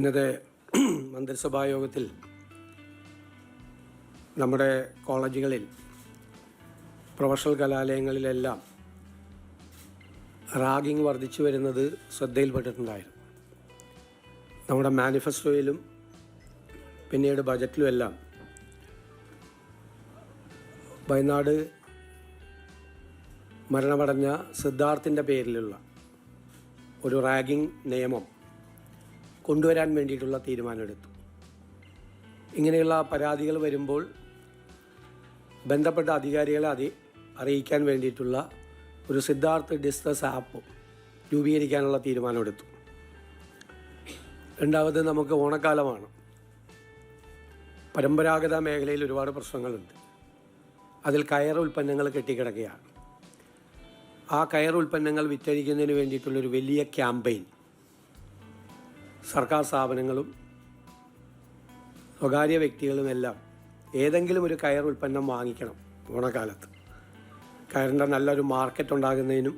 ഇന്നത്തെ മന്ത്രിസഭാ യോഗത്തിൽ നമ്മുടെ കോളേജുകളിൽ പ്രൊഫഷണൽ കലാലയങ്ങളിലെല്ലാം റാഗിംഗ് വർദ്ധിച്ചു വരുന്നത് ശ്രദ്ധയിൽപ്പെട്ടിട്ടുണ്ടായിരുന്നു. നമ്മുടെ മാനിഫെസ്റ്റോയിലും പിന്നീട് ബജറ്റിലുമെല്ലാം വയനാട് മരണമടഞ്ഞ സിദ്ധാർത്ഥിൻ്റെ പേരിലുള്ള ഒരു റാഗിംഗ് നിയമം കൊണ്ടുവരാൻ വേണ്ടിയിട്ടുള്ള തീരുമാനമെടുത്തു. ഇങ്ങനെയുള്ള പരാതികൾ വരുമ്പോൾ ബന്ധപ്പെട്ട അധികാരികളെ അറിയിക്കാൻ വേണ്ടിയിട്ടുള്ള ഒരു സിദ്ധാർത്ഥ് ഡിസ്ട്രസ് ആപ്പ് രൂപീകരിക്കാനുള്ള തീരുമാനമെടുത്തു. രണ്ടാമത് നമുക്ക് ഓണക്കാലമാണ്. പരമ്പരാഗത മേഖലയിൽ ഒരുപാട് പ്രശ്നങ്ങളുണ്ട്. അതിൽ കയർ ഉൽപ്പന്നങ്ങൾ കെട്ടിക്കിടക്കുകയാണ്. ആ കയർ ഉൽപ്പന്നങ്ങൾ വിറ്റഴിക്കുന്നതിന് വേണ്ടിയിട്ടുള്ളൊരു വലിയ ക്യാമ്പയിൻ സർക്കാർ സ്ഥാപനങ്ങളും സ്വകാര്യ വ്യക്തികളുമെല്ലാം ഏതെങ്കിലും ഒരു കയർ ഉൽപ്പന്നം വാങ്ങിക്കണം. ഓണക്കാലത്ത് കയറിൻ്റെ നല്ലൊരു മാർക്കറ്റ് ഉണ്ടാകുന്നതിനും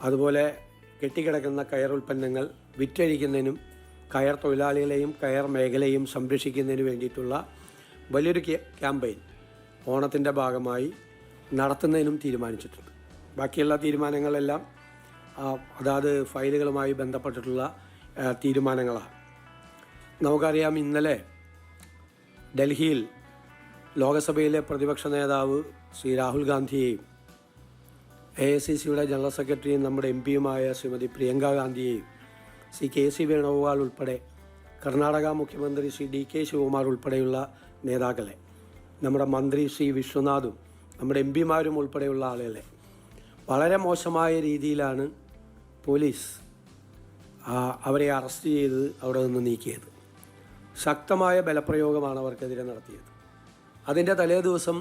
അതുപോലെ കെട്ടിക്കിടക്കുന്ന കയർ ഉൽപ്പന്നങ്ങൾ വിറ്റഴിക്കുന്നതിനും കയർ തൊഴിലാളികളെയും കയർ മേഖലയും സംരക്ഷിക്കുന്നതിന് വേണ്ടിയിട്ടുള്ള വലിയൊരു ക്യാമ്പയിൻ ഓണത്തിൻ്റെ ഭാഗമായി നടത്തുന്നതിനും തീരുമാനിച്ചിട്ടുണ്ട്. ബാക്കിയുള്ള തീരുമാനങ്ങളെല്ലാം അതാത് ഫയലുകളുമായി ബന്ധപ്പെട്ടിട്ടുള്ള തീരുമാനങ്ങളാണ്. നമുക്കറിയാം, ഇന്നലെ ഡൽഹിയിൽ ലോകസഭയിലെ പ്രതിപക്ഷ നേതാവ് ശ്രീ രാഹുൽ ഗാന്ധിയെയും AICCയുടെ ജനറൽ സെക്രട്ടറിയും നമ്മുടെ MP-യുമായ ശ്രീമതി പ്രിയങ്ക ഗാന്ധിയെയും ശ്രീ KC വേണുഗോപാൽ ഉൾപ്പെടെ കർണാടക മുഖ്യമന്ത്രി ശ്രീ DK ശിവകുമാർ ഉൾപ്പെടെയുള്ള നേതാക്കളെ, നമ്മുടെ മന്ത്രി ശ്രീ വിശ്വനാഥും നമ്മുടെ MP-മാരും ഉൾപ്പെടെയുള്ള ആളുകളെ വളരെ മോശമായ രീതിയിലാണ് പോലീസ് അവരെ അറസ്റ്റ് ചെയ്ത് അവിടെ നിന്ന് നീക്കിയത്. ശക്തമായ ബലപ്രയോഗമാണ് അവർക്കെതിരെ നടത്തിയത്. അതിൻ്റെ തലേ ദിവസം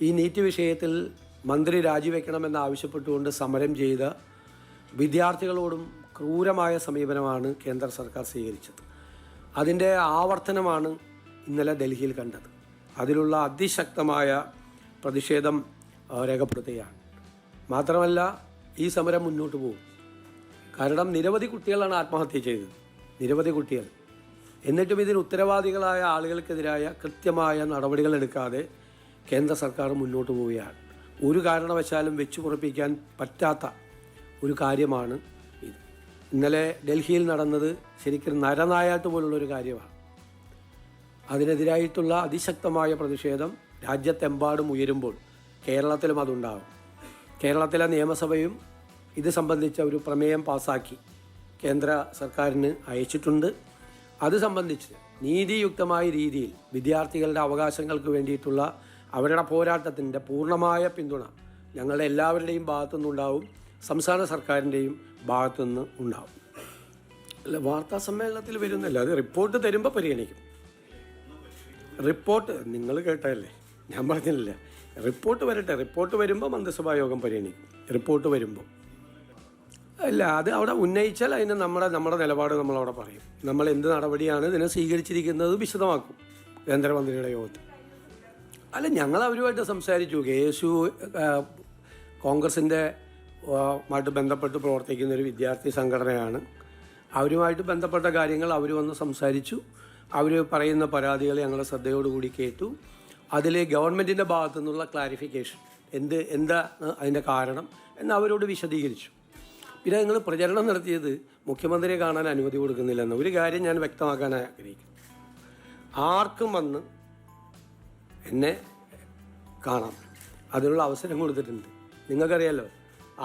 ഈ നീറ്റ് വിഷയത്തിൽ മന്ത്രി രാജിവെക്കണമെന്ന് ആവശ്യപ്പെട്ടുകൊണ്ട് സമരം ചെയ്ത വിദ്യാർത്ഥികളോടും ക്രൂരമായ സമീപനമാണ് കേന്ദ്ര സർക്കാർ സ്വീകരിച്ചത്. അതിൻ്റെ ആവർത്തനമാണ് ഇന്നലെ ഡൽഹിയിൽ കണ്ടത്. അതിലുള്ള അതിശക്തമായ പ്രതിഷേധം രേഖപ്പെടുത്തുകയാണ്. മാത്രമല്ല, ഈ സമരം മുന്നോട്ട് പോകും. കാരണം നിരവധി കുട്ടികളാണ് ആത്മഹത്യ ചെയ്തത്, നിരവധി കുട്ടികൾ. എന്നിട്ടും ഇതിന് ഉത്തരവാദികളായ ആളുകൾക്കെതിരായ കൃത്യമായ നടപടികൾ എടുക്കാതെ കേന്ദ്ര സർക്കാർ മുന്നോട്ട് പോവുകയാണ്. ഒരു കാരണവശാലും വെച്ചു പൊറുപ്പിക്കാൻ പറ്റാത്ത ഒരു കാര്യമാണ് ഇത്. ഇന്നലെ ഡൽഹിയിൽ നടന്നത് ശരിക്കും നരനായാട്ട് പോലുള്ളൊരു കാര്യമാണ്. അതിനെതിരായിട്ടുള്ള അതിശക്തമായ പ്രതിഷേധം രാജ്യത്തെമ്പാടും ഉയരുമ്പോൾ കേരളത്തിലും അതുണ്ടാകും. കേരളത്തിലെ നിയമസഭയും ഇത് സംബന്ധിച്ച ഒരു പ്രമേയം പാസാക്കി കേന്ദ്ര സർക്കാരിന് അയച്ചിട്ടുണ്ട്. അത് സംബന്ധിച്ച് നീതിയുക്തമായ രീതിയിൽ വിദ്യാർത്ഥികളുടെ അവകാശങ്ങൾക്ക് വേണ്ടിയിട്ടുള്ള അവരുടെ പോരാട്ടത്തിൻ്റെ പൂർണ്ണമായ പിന്തുണ ഞങ്ങളുടെ എല്ലാവരുടെയും ഭാഗത്തുനിന്നുണ്ടാവും, സംസ്ഥാന സർക്കാരിൻ്റെയും ഭാഗത്തുനിന്ന് ഉണ്ടാവും. അല്ല, വാർത്താ സമ്മേളനത്തിൽ വരുന്നില്ല, അത് റിപ്പോർട്ട് തരുമ്പോൾ പരിഗണിക്കും. റിപ്പോർട്ട് നിങ്ങൾ കേട്ടതല്ലേ, ഞാൻ പറഞ്ഞില്ല. റിപ്പോർട്ട് വരട്ടെ, റിപ്പോർട്ട് വരുമ്പോൾ മന്ത്രിസഭാ യോഗം പരിഗണിക്കും. റിപ്പോർട്ട് വരുമ്പോൾ അല്ല, അത് അവിടെ ഉന്നയിച്ചാൽ അതിന് നമ്മുടെ നിലപാട് നമ്മളവിടെ പറയും. നമ്മൾ എന്ത് നടപടിയാണ് ഇതിനെ സ്വീകരിച്ചിരിക്കുന്നത് വിശദമാക്കും കേന്ദ്രമന്ത്രിയുടെ യോഗത്തിൽ. അല്ല, ഞങ്ങൾ അവരുമായിട്ട് സംസാരിച്ചു. KSU കോൺഗ്രസിൻ്റെ മായിട്ട് ബന്ധപ്പെട്ട് പ്രവർത്തിക്കുന്ന ഒരു വിദ്യാർത്ഥി സംഘടനയാണ്. അവരുമായിട്ട് ബന്ധപ്പെട്ട കാര്യങ്ങൾ അവർ വന്ന് സംസാരിച്ചു. അവർ പറയുന്ന പരാതികൾ ഞങ്ങൾ ശ്രദ്ധയോടുകൂടി കേട്ടു. അതിൽ ഗവൺമെൻറ്റിൻ്റെ ഭാഗത്തു നിന്നുള്ള ക്ലാരിഫിക്കേഷൻ എന്താ അതിൻ്റെ കാരണം എന്ന് അവരോട് വിശദീകരിച്ചു. പിന്നെ നിങ്ങൾ പ്രചരണം നടത്തിയത് മുഖ്യമന്ത്രിയെ കാണാൻ അനുമതി കൊടുക്കുന്നില്ലെന്ന് ഒരു കാര്യം ഞാൻ വ്യക്തമാക്കാൻ ആഗ്രഹിക്കുന്നു. ആർക്കും വന്ന് എന്നെ കാണാം, അതിനുള്ള അവസരം കൊടുത്തിട്ടുണ്ട്. നിങ്ങൾക്കറിയാലോ,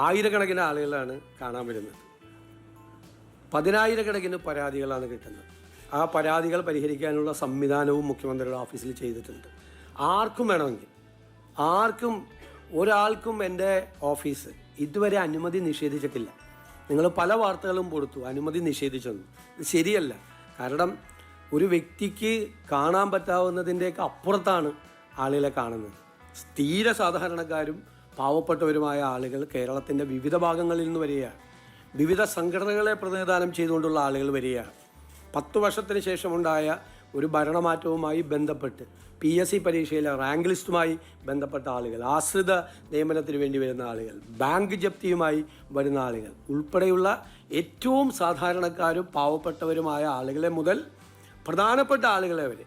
ആയിരക്കണക്കിന് ആളുകളാണ് കാണാൻ വരുന്നത്. 10,000-കണക്കിന് പരാതികളാണ് കിട്ടുന്നത്. ആ പരാതികൾ പരിഹരിക്കാനുള്ള സംവിധാനവും മുഖ്യമന്ത്രിയുടെ ഓഫീസിൽ ചെയ്തിട്ടുണ്ട്. ആർക്കും വേണമെങ്കിൽ, ഒരാൾക്കും എൻ്റെ ഓഫീസ് ഇതുവരെ അനുമതി നിഷേധിച്ചിട്ടില്ല. നിങ്ങൾ പല വാർത്തകളും കൊടുത്തു അനുമതി നിഷേധിച്ചെന്ന്. ഇത് ശരിയല്ല. കാരണം ഒരു വ്യക്തിക്ക് കാണാൻ പറ്റാവുന്നതിൻ്റെയൊക്കെ അപ്പുറത്താണ് ആളുകളെ കാണുന്നത്. തീരെ സാധാരണക്കാരും പാവപ്പെട്ടവരുമായ ആളുകൾ കേരളത്തിൻ്റെ വിവിധ ഭാഗങ്ങളിൽ നിന്ന് വരികയാണ്. വിവിധ സംഘടനകളെ പ്രതിനിധാനം ചെയ്തുകൊണ്ടുള്ള ആളുകൾ വരികയാണ്. 10 വർഷത്തിന് ശേഷമുണ്ടായ ഒരു ഭരണമാറ്റവുമായി ബന്ധപ്പെട്ട് PSC പരീക്ഷയിലെ റാങ്ക് ലിസ്റ്റുമായി ബന്ധപ്പെട്ട ആളുകൾ, ആശ്രിത നിയമനത്തിന് വേണ്ടി വരുന്ന ആളുകൾ, ബാങ്ക് ജപ്തിയുമായി വരുന്ന ആളുകൾ ഉൾപ്പെടെയുള്ള ഏറ്റവും സാധാരണക്കാരും പാവപ്പെട്ടവരുമായ ആളുകളെ മുതൽ പ്രധാനപ്പെട്ട ആളുകളെ വരെ,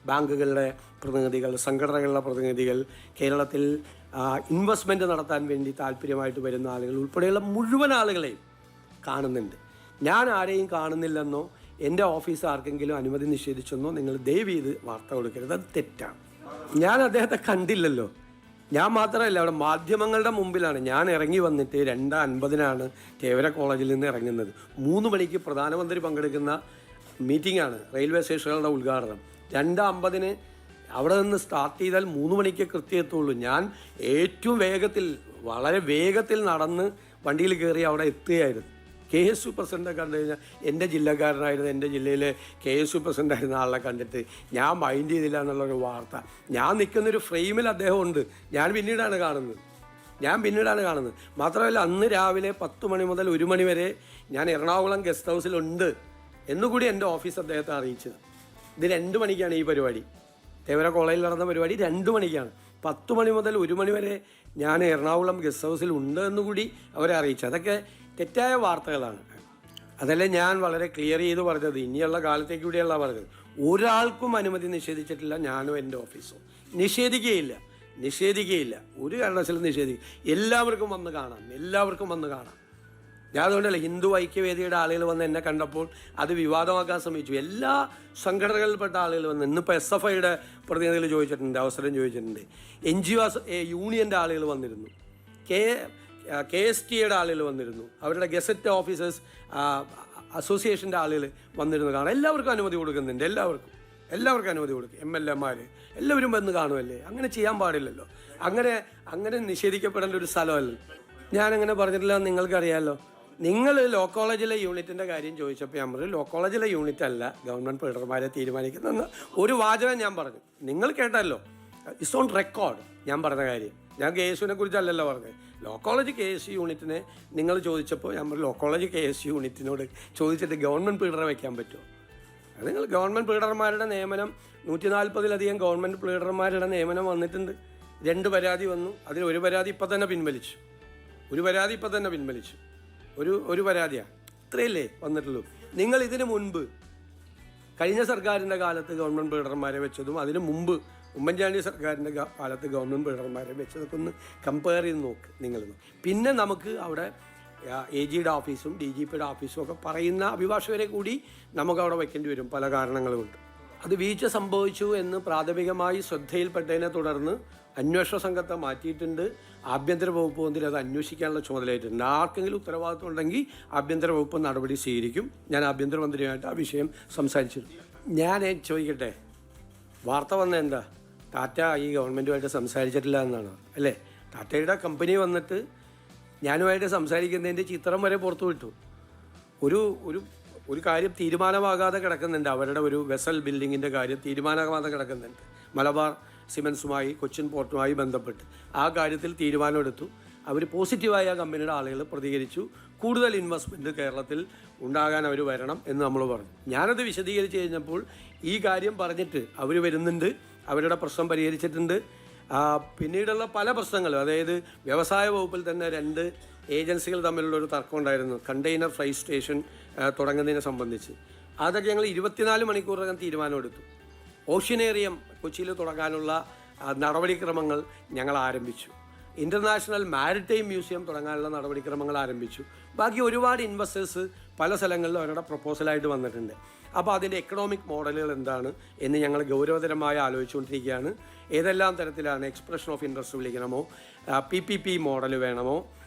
ബാങ്കുകളുടെ പ്രതിനിധികൾ, സംഘടനകളുടെ പ്രതിനിധികൾ, കേരളത്തിൽ ഇൻവെസ്റ്റ്മെൻറ്റ് നടത്താൻ വേണ്ടി താല്പര്യമായിട്ട് വരുന്ന ആളുകൾ ഉൾപ്പെടെയുള്ള മുഴുവൻ ആളുകളെയും കാണുന്നുണ്ട്. ഞാൻ ആരെയും കാണുന്നില്ലെന്നോ എൻ്റെ ഓഫീസ് ആർക്കെങ്കിലും അനുമതി നിഷേധിച്ചെന്നോ നിങ്ങൾ ദയവ് ചെയ്ത് വാർത്ത കൊടുക്കരുത്. അത് തെറ്റാണ്. ഞാൻ അദ്ദേഹത്തെ കണ്ടില്ലല്ലോ. ഞാൻ മാത്രമല്ല, അവിടെ മാധ്യമങ്ങളുടെ മുമ്പിലാണ് ഞാൻ ഇറങ്ങി വന്നിട്ട് 2:50 തേവര കോളേജിൽ നിന്ന് ഇറങ്ങുന്നത്. 3 മണിക്ക് പ്രധാനമന്ത്രി പങ്കെടുക്കുന്ന മീറ്റിംഗാണ്, റെയിൽവേ സ്റ്റേഷനുകളുടെ ഉദ്ഘാടനം. 2:50 അവിടെ നിന്ന് സ്റ്റാർട്ട് ചെയ്താൽ 3 മണിക്ക് കൃത്യം എത്തുള്ളൂ. ഞാൻ ഏറ്റവും വേഗത്തിൽ, വളരെ വേഗത്തിൽ നടന്ന് വണ്ടിയിൽ കയറി അവിടെ എത്തുകയായിരുന്നു. KSU പ്രസിഡൻറ്റ് കണ്ടു കഴിഞ്ഞാൽ എൻ്റെ ജില്ലക്കാരനായിരുന്നു, എൻ്റെ ജില്ലയിലെ KSU പ്രസിഡൻ്റായിരുന്ന ആളെ കണ്ടിട്ട് ഞാൻ മൈൻഡ് ചെയ്തില്ല എന്നുള്ളൊരു വാർത്ത. ഞാൻ നിൽക്കുന്നൊരു ഫ്രെയിമിൽ അദ്ദേഹം ഉണ്ട്. ഞാൻ പിന്നീടാണ് കാണുന്നത്. മാത്രമല്ല, അന്ന് രാവിലെ 10 മണി മുതൽ 1 മണി വരെ ഞാൻ എറണാകുളം ഗസ്റ്റ് ഹൗസിലുണ്ട് എന്നുകൂടി എൻ്റെ ഓഫീസ് അദ്ദേഹത്തെ അറിയിച്ചത്. ഇത് 2 മണിക്കാണ് ഈ പരിപാടി. തേവര കോളേജിൽ നടന്ന പരിപാടി 2 മണിക്കാണ്. 10 മണി മുതൽ 1 മണി വരെ ഞാൻ എറണാകുളം ഗസ്റ്റ് ഹൗസിൽ ഉണ്ട് എന്നുകൂടി അവരെ അറിയിച്ചു. അതൊക്കെ തെറ്റായ വാർത്തകളാണ്. അതല്ലേ ഞാൻ വളരെ ക്ലിയർ ചെയ്ത് പറഞ്ഞത്. ഇനിയുള്ള കാലത്തേക്ക് കൂടിയല്ല പറഞ്ഞത്. ഒരാൾക്കും അനുമതി നിഷേധിച്ചിട്ടില്ല, ഞാനോ എൻ്റെ ഓഫീസോ. നിഷേധിക്കുകയില്ല. ഒരു കാരണവശാലും എല്ലാവർക്കും വന്ന് കാണാം. ഞാൻ അതുകൊണ്ടല്ല, ഹിന്ദു ഐക്യവേദിയുടെ ആളുകൾ വന്ന് എന്നെ കണ്ടപ്പോൾ അത് വിവാദമാക്കാൻ ശ്രമിച്ചു. എല്ലാ സംഘടനകളിൽപ്പെട്ട ആളുകൾ വന്ന്, ഇന്നിപ്പോൾ SFIയുടെ പ്രതിനിധികൾ ചോദിച്ചിട്ടുണ്ട്, അവസരം ചോദിച്ചിട്ടുണ്ട്. NGO യൂണിയൻ്റെ ആളുകൾ വന്നിരുന്നു, KSTയുടെ ആളുകൾ വന്നിരുന്നു, അവരുടെ ഗസറ്റ് ഓഫീസേഴ്സ് അസോസിയേഷൻ്റെ ആളുകൾ വന്നിരുന്നു കാണാം. എല്ലാവർക്കും അനുമതി കൊടുക്കുന്നുണ്ട്. എല്ലാവർക്കും അനുമതി കൊടുക്കും. MLA എല്ലാവരും വന്ന് കാണുമല്ലേ. അങ്ങനെ ചെയ്യാൻ പാടില്ലല്ലോ. അങ്ങനെ നിഷേധിക്കപ്പെടേണ്ട ഒരു സ്ഥലമല്ല. ഞാനങ്ങനെ പറഞ്ഞിട്ടില്ല. നിങ്ങൾക്കറിയാമല്ലോ. നിങ്ങൾ ലോ കോളേജിലെ യൂണിറ്റിൻ്റെ കാര്യം ചോദിച്ചപ്പോൾ ഞാൻ പറഞ്ഞു, ലോ കോളേജിലെ യൂണിറ്റ് അല്ല ഗവൺമെൻറ് പ്രീഡർമാരെ തീരുമാനിക്കുന്നതെന്ന് ഒരു വാചകം ഞാൻ പറഞ്ഞു. നിങ്ങൾ കേട്ടല്ലോ, ഇറ്റ്സ് ഓൺ റെക്കോർഡ് ഞാൻ പറഞ്ഞ കാര്യം. ഞാൻ KSUവിനെ കുറിച്ചല്ലല്ലോ പറഞ്ഞത്. ലോ കോളേജ് KSU യൂണിറ്റിനെ നിങ്ങൾ ചോദിച്ചപ്പോൾ ഞാൻ പറഞ്ഞു, ലോ കോളേജ് KSU യൂണിറ്റിനോട് ചോദിച്ചിട്ട് ഗവൺമെൻറ് പ്രീഡറെ വയ്ക്കാൻ പറ്റുമോ? അത് നിങ്ങൾ ഗവൺമെൻറ് പ്രീഡർമാരുടെ നിയമനം 140-ലധികം ഗവൺമെൻറ് പ്രീഡർമാരുടെ നിയമനം വന്നിട്ടുണ്ട്. 2 പരാതി വന്നു. അതിൽ ഒരു പരാതി ഇപ്പം തന്നെ പിൻവലിച്ചു. ഒരു പരാതിയാണ്. ഇത്രയല്ലേ വന്നിട്ടുള്ളൂ. നിങ്ങൾ ഇതിനു മുൻപ് കഴിഞ്ഞ സർക്കാരിൻ്റെ കാലത്ത് ഗവൺമെൻറ് പ്രീഡർമാരെ വെച്ചതും അതിനു മുമ്പ് ഉമ്മൻചാണ്ടി സർക്കാരിൻ്റെ കാലത്ത് ഗവൺമെൻറ് പ്രീഡർമാരെ വെച്ചതൊക്കെ ഒന്ന് കമ്പയർ ചെയ്ത് നോക്ക് നിങ്ങൾ. പിന്നെ നമുക്ക് അവിടെ AGയുടെ ഓഫീസും DGPയുടെ ഓഫീസും ഒക്കെ പറയുന്ന അഭിഭാഷകരെ കൂടി നമുക്ക് അവിടെ വയ്ക്കേണ്ടി വരും, പല കാരണങ്ങളുമുണ്ട്. അത് വീഴ്ച സംഭവിച്ചു എന്ന് പ്രാഥമികമായി ശ്രദ്ധയിൽപ്പെട്ടതിനെ തുടർന്ന് അന്വേഷണ സംഘത്തെ മാറ്റിയിട്ടുണ്ട്. ആഭ്യന്തര വകുപ്പ് മന്ത്രി അത് അന്വേഷിക്കാനുള്ള ചുമതലയായിട്ടുണ്ട്. ആർക്കെങ്കിലും ഉത്തരവാദിത്വം ഉണ്ടെങ്കിൽ ആഭ്യന്തര വകുപ്പ് നടപടി സ്വീകരിക്കും. ഞാൻ ആഭ്യന്തരമന്ത്രിയുമായിട്ട് ആ വിഷയം സംസാരിച്ചിരുന്നു. ഞാൻ ചോദിക്കട്ടെ, വാർത്ത വന്ന എന്താ? ടാറ്റ ഈ ഗവൺമെൻറ്റുമായിട്ട് സംസാരിച്ചിട്ടില്ല എന്നാണ് അല്ലേ? ടാറ്റയുടെ കമ്പനി വന്നിട്ട് ഞാനുമായിട്ട് സംസാരിക്കുന്നതിൻ്റെ ചിത്രം വരെ പുറത്തു വിട്ടു. ഒരു കാര്യം തീരുമാനമാകാതെ കിടക്കുന്നുണ്ട്. അവരുടെ ഒരു വെസൽ ബിൽഡിങ്ങിൻ്റെ കാര്യം തീരുമാനമാകാതെ കിടക്കുന്നുണ്ട്. മലബാർ സിമൻസുമായി, കൊച്ചിൻ പോർട്ടുമായി ബന്ധപ്പെട്ട് ആ കാര്യത്തിൽ തീരുമാനമെടുത്തു. അവർ പോസിറ്റീവായ ആ കമ്പനിയുടെ ആളുകൾ പ്രതികരിച്ചു. കൂടുതൽ ഇൻവെസ്റ്റ്മെൻറ്റ് കേരളത്തിൽ ഉണ്ടാകാൻ അവർ വരണം എന്ന് നമ്മൾ പറഞ്ഞു. ഞാനത് വിശദീകരിച്ച് കഴിഞ്ഞപ്പോൾ ഈ കാര്യം പറഞ്ഞിട്ട് അവർ വരുന്നുണ്ട്, അവരുടെ പ്രശ്നം പരിഹരിച്ചിട്ടുണ്ട്. പിന്നീടുള്ള പല പ്രശ്നങ്ങളും, അതായത് വ്യവസായ വകുപ്പിൽ തന്നെ 2 ഏജൻസികൾ തമ്മിലുള്ളൊരു തർക്കം ഉണ്ടായിരുന്നു, കണ്ടെയ്നർ ഫ്രൈറ്റ് സ്റ്റേഷൻ തുടങ്ങുന്നതിനെ സംബന്ധിച്ച്. അതൊക്കെ ഞങ്ങൾ 24 മണിക്കൂറിനകം തീരുമാനമെടുത്തു. ഓഷ്യനേറിയം കൊച്ചിയിൽ തുടങ്ങാനുള്ള നടപടിക്രമങ്ങൾ ഞങ്ങൾ ആരംഭിച്ചു. ഇൻ്റർനാഷണൽ മാരിടൈം മ്യൂസിയം തുടങ്ങാനുള്ള നടപടിക്രമങ്ങൾ ആരംഭിച്ചു. ബാക്കി ഒരുപാട് ഇൻവെസ്റ്റേഴ്സ് പല സ്ഥലങ്ങളിലും അവരുടെ പ്രപ്പോസലായിട്ട് വന്നിട്ടുണ്ട്. അപ്പോൾ അതിൻ്റെ എക്കണോമിക് മോഡലുകൾ എന്താണ് എന്ന് ഞങ്ങൾ ഗൗരവതരമായി ആലോചിച്ചുകൊണ്ടിരിക്കുകയാണ്. ഏതെല്ലാം തരത്തിലാണ്, എക്സ്പ്രഷൻ ഓഫ് ഇൻട്രസ്റ്റ് വിളിക്കണമോ, PPP മോഡൽ വേണമോ,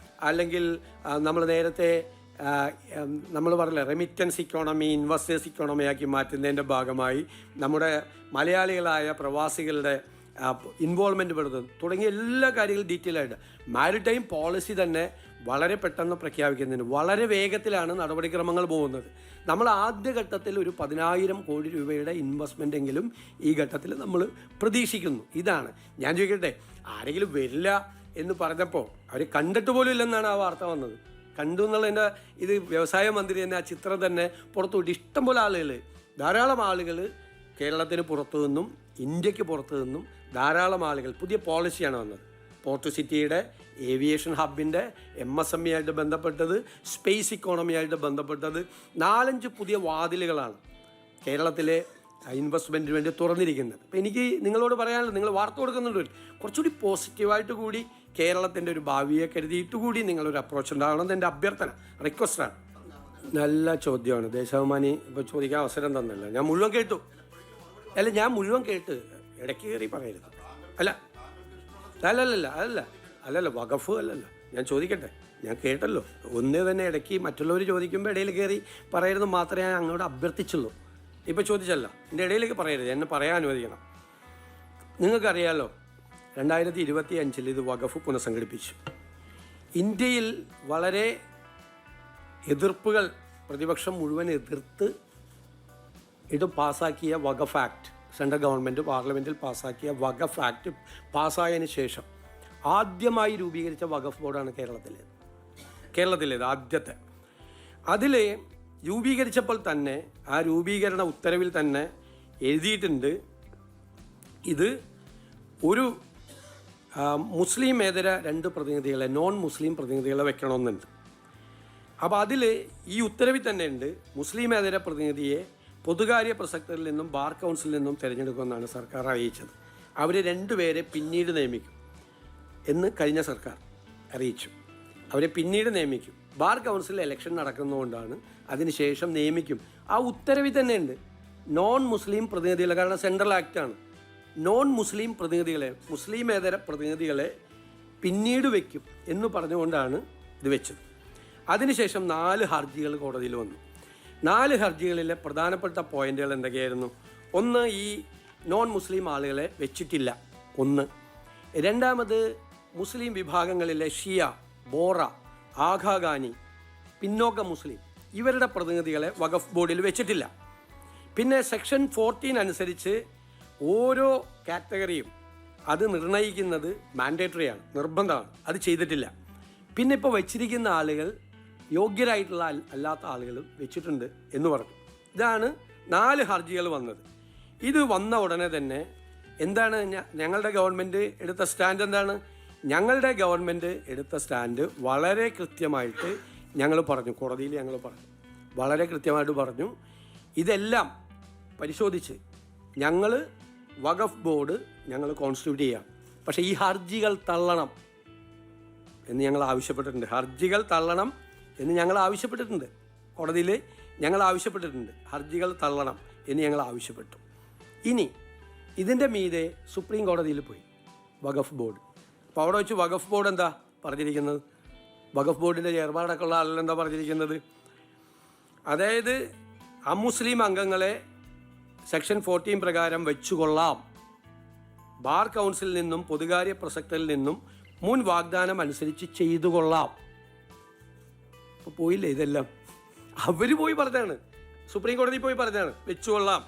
അല്ലെങ്കിൽ നമ്മൾ നേരത്തെ നമ്മൾ പറഞ്ഞില്ല റെമിറ്റൻസ് ഇക്കോണമി ഇൻവെസ്റ്റേഴ്സ് ഇക്കോണമിയാക്കി മാറ്റുന്നതിൻ്റെ ഭാഗമായി നമ്മുടെ മലയാളികളായ പ്രവാസികളുടെ ഇൻവോൾവ്മെൻറ്റ് പെടുന്നത് തുടങ്ങിയ എല്ലാ കാര്യങ്ങളും ഡീറ്റെയിൽ ആയിട്ട് മാരിടൈം പോളിസി തന്നെ വളരെ പെട്ടെന്ന് പ്രഖ്യാപിക്കുന്നതിന് വളരെ വേഗത്തിലാണ് നടപടിക്രമങ്ങൾ പോകുന്നത്. നമ്മൾ ആദ്യഘട്ടത്തിൽ ഒരു 10,000 കോടി രൂപയുടെ ഇൻവെസ്റ്റ്മെൻ്റ് എങ്കിലും ഈ ഘട്ടത്തിൽ നമ്മൾ പ്രതീക്ഷിക്കുന്നു. ഇതാണ് ഞാൻ ചോദിക്കട്ടെ, ആരെങ്കിലും വരില്ല എന്ന് പറഞ്ഞപ്പോൾ അവർ കണ്ടിട്ട് പോലും ഇല്ലെന്നാണ് ആ വാർത്ത വന്നത്. കണ്ടു എന്നുള്ളതിൻ്റെ ഇത് വ്യവസായ മന്ത്രി തന്നെ ആ ചിത്രം തന്നെ പുറത്തുവിട്ട് ഇഷ്ടംപോലെ ആളുകൾ, ധാരാളം ആളുകൾ കേരളത്തിന് പുറത്തു നിന്നും ഇന്ത്യക്ക് പുറത്തു നിന്നും ധാരാളം ആളുകൾ പുതിയ പോളിസിയാണ് വന്നത്. പോർട്ട് സിറ്റിയുടെ ഏവിയേഷൻ ഹബിൻ്റെ MSME ആയിട്ട് ബന്ധപ്പെട്ടത്, സ്പേസ് ഇക്കോണമിയായിട്ട് ബന്ധപ്പെട്ടത് 4-5 പുതിയ വാതിലുകളാണ് കേരളത്തിലെ ഇൻവെസ്റ്റ്മെൻറ്റിന് വേണ്ടി തുറന്നിരിക്കുന്നത്. അപ്പോൾ എനിക്ക് നിങ്ങളോട് പറയാനുള്ളത്, നിങ്ങൾ വാർത്ത കൊടുക്കുന്നുണ്ട്, കുറച്ചുകൂടി പോസിറ്റീവായിട്ട് കൂടി കേരളത്തിൻ്റെ ഒരു ഭാവിയെ കരുതിയിട്ട് കൂടി നിങ്ങളൊരു അപ്രോച്ച് ഉണ്ടാകണമെന്ന് എൻ്റെ അഭ്യർത്ഥന, റിക്വസ്റ്റാണ്. നല്ല ചോദ്യമാണ്. ദേശാഭിമാനി ഇപ്പോൾ ചോദിക്കാൻ അവസരം തന്നല്ലോ. ഞാൻ മുഴുവൻ കേട്ടു. ഞാൻ മുഴുവൻ കേട്ട് ഇടയ്ക്ക് കയറി പറയരുത്. അല്ലല്ല വഖഫ് അല്ലല്ല. ഞാൻ ചോദിക്കട്ടെ, ഞാൻ കേട്ടല്ലോ. ഒന്നേ തന്നെ ഇടയ്ക്ക് മറ്റുള്ളവർ ചോദിക്കുമ്പോൾ ഇടയിൽ കയറി പറയരുത് മാത്രമേ ഞാൻ അങ്ങോട്ട് അഭ്യർത്ഥിച്ചുള്ളൂ. ഇപ്പോൾ ചോദിച്ചല്ല, എൻ്റെ ഇടയിലേക്ക് പറയരുത്, എന്നെ പറയാൻ അനുവദിക്കണം. നിങ്ങൾക്കറിയാമല്ലോ, 2025 ഇത് വഖഫ് പുനഃസംഘടിപ്പിച്ചു. ഇന്ത്യയിൽ വളരെ എതിർപ്പുകൾ, പ്രതിപക്ഷം മുഴുവൻ എതിർത്ത് ഇത് പാസ്സാക്കിയ വഖഫ് ആക്ട്, സെൻട്രൽ ഗവൺമെൻറ് പാർലമെൻറ്റിൽ പാസ്സാക്കിയ വഖഫ് ആക്ട് പാസ്സായതിനു ശേഷം ആദ്യമായി രൂപീകരിച്ച വഖഫ് ബോർഡാണ് കേരളത്തിലേത് ആദ്യത്തെ. അതിൽ രൂപീകരിച്ചപ്പോൾ തന്നെ ആ രൂപീകരണ ഉത്തരവിൽ തന്നെ എഴുതിയിട്ടുണ്ട്, ഇത് ഒരു മുസ്ലിമേതര 2 പ്രതിനിധികളെ, നോൺ മുസ്ലിം പ്രതിനിധികളെ വെക്കണമെന്നുണ്ട്. അപ്പോൾ അതിൽ ഈ ഉത്തരവിൽ തന്നെ ഉണ്ട്, മുസ്ലിമേതര പ്രതിനിധിയെ പൊതുകാര്യ പ്രസക്തരിൽ നിന്നും ബാർ കൗൺസിലിൽ നിന്നും തിരഞ്ഞെടുക്കുമെന്നാണ് സർക്കാർ അറിയിച്ചത്. അവർ 2 പേരെ പിന്നീട് നിയമിക്കും എന്ന് കഴിഞ്ഞ സർക്കാർ അറിയിച്ചു. അവരെ പിന്നീട് നിയമിക്കും. ബാർ കൗൺസിൽ ഇലക്ഷൻ നടക്കുന്നതുകൊണ്ടാണ് അതിനുശേഷം നിയമിക്കും. ആ ഉത്തരവിൽ തന്നെ ഉണ്ട് നോൺ മുസ്ലിം പ്രതിനിധികളെ, കാരണം സെൻട്രൽ ആക്റ്റാണ്, നോൺ മുസ്ലിം പ്രതിനിധികളെ, മുസ്ലിമേതര പ്രതിനിധികളെ പിന്നീട് വയ്ക്കും എന്ന് പറഞ്ഞുകൊണ്ടാണ് ഇത് വെച്ചത്. അതിനുശേഷം 4 ഹർജികൾ കോടതിയിൽ വന്നു. 4 ഹർജികളിലെ പ്രധാനപ്പെട്ട പോയിന്റുകൾ എന്തൊക്കെയായിരുന്നു? ഒന്ന്, ഈ നോൺ മുസ്ലിം ആളുകളെ വെച്ചിട്ടില്ല. ഒന്ന്. രണ്ടാമത്, മുസ്ലിം വിഭാഗങ്ങളിലെ ഷിയ, ബോറ, ആഘാഖാനി, പിന്നോക്ക മുസ്ലിം ഇവരുടെ പ്രതിനിധികളെ വഖഫ് ബോർഡിൽ വെച്ചിട്ടില്ല. പിന്നെ സെക്ഷൻ 14 അനുസരിച്ച് ഓരോ കാറ്റഗറിയും അത് നിർണ്ണയിക്കുന്നത് മാൻഡേറ്ററിയാണ്, നിർബന്ധമാണ്. അത് ചെയ്തിട്ടില്ല. പിന്നെ ഇപ്പോൾ വെച്ചിരിക്കുന്ന ആളുകൾ യോഗ്യരായിട്ടുള്ള അല്ലാത്ത ആളുകളും വെച്ചിട്ടുണ്ട് എന്ന് പറഞ്ഞു. ഇതാണ് 4 ഹർജികൾ വന്നത്. ഇത് വന്ന ഉടനെ തന്നെ എന്താണ് ഞങ്ങളുടെ ഗവൺമെൻറ് എടുത്ത സ്റ്റാൻഡ്? എന്താണ് ഞങ്ങളുടെ ഗവൺമെൻറ് എടുത്ത സ്റ്റാൻഡ്? വളരെ കൃത്യമായിട്ട് ഞങ്ങൾ പറഞ്ഞു, കോടതിയിൽ ഞങ്ങൾ പറഞ്ഞു, വളരെ കൃത്യമായിട്ട് പറഞ്ഞു, ഇതെല്ലാം പരിശോധിച്ച് ഞങ്ങൾ വഖഫ് ബോർഡ് ഞങ്ങൾ കോൺസ്റ്റിറ്റ്യൂട്ട് ചെയ്യാം, പക്ഷേ ഈ ഹർജികൾ തള്ളണം എന്ന് ഞങ്ങൾ ആവശ്യപ്പെട്ടിട്ടുണ്ട്. ഹർജികൾ തള്ളണം എന്ന് ഞങ്ങൾ ആവശ്യപ്പെട്ടിട്ടുണ്ട്. കോടതിയിൽ ഞങ്ങൾ ആവശ്യപ്പെട്ടിട്ടുണ്ട്, ഹർജികൾ തള്ളണം എന്ന് ഞങ്ങൾ ആവശ്യപ്പെട്ടു. ഇനി ഇതിൻ്റെ മീതെ സുപ്രീം കോടതിയിൽ പോയി വഖഫ് ബോർഡ്. അപ്പോൾ അവിടെ വെച്ച് വഖഫ് ബോർഡ് എന്താ പറഞ്ഞിരിക്കുന്നത്? വഖഫ് ബോർഡിൻ്റെ ചെയർമാനടക്കമുള്ള ആളെന്താ പറഞ്ഞിരിക്കുന്നത്? അതായത് അമുസ്ലിം അംഗങ്ങളെ സെക്ഷൻ 14 പ്രകാരം വെച്ചുകൊള്ളാം, ബാർ കൗൺസിലിൽ നിന്നും പൊതുകാര്യ പ്രസക്തരിൽ നിന്നും മുൻ വാഗ്ദാനം അനുസരിച്ച് ചെയ്തു കൊള്ളാം. അപ്പോൾ പോയില്ലേ ഇതെല്ലാം? അവർ പോയി പറഞ്ഞാണ്, സുപ്രീം കോടതി പോയി പറഞ്ഞാണ് വെച്ചുകൊള്ളാം.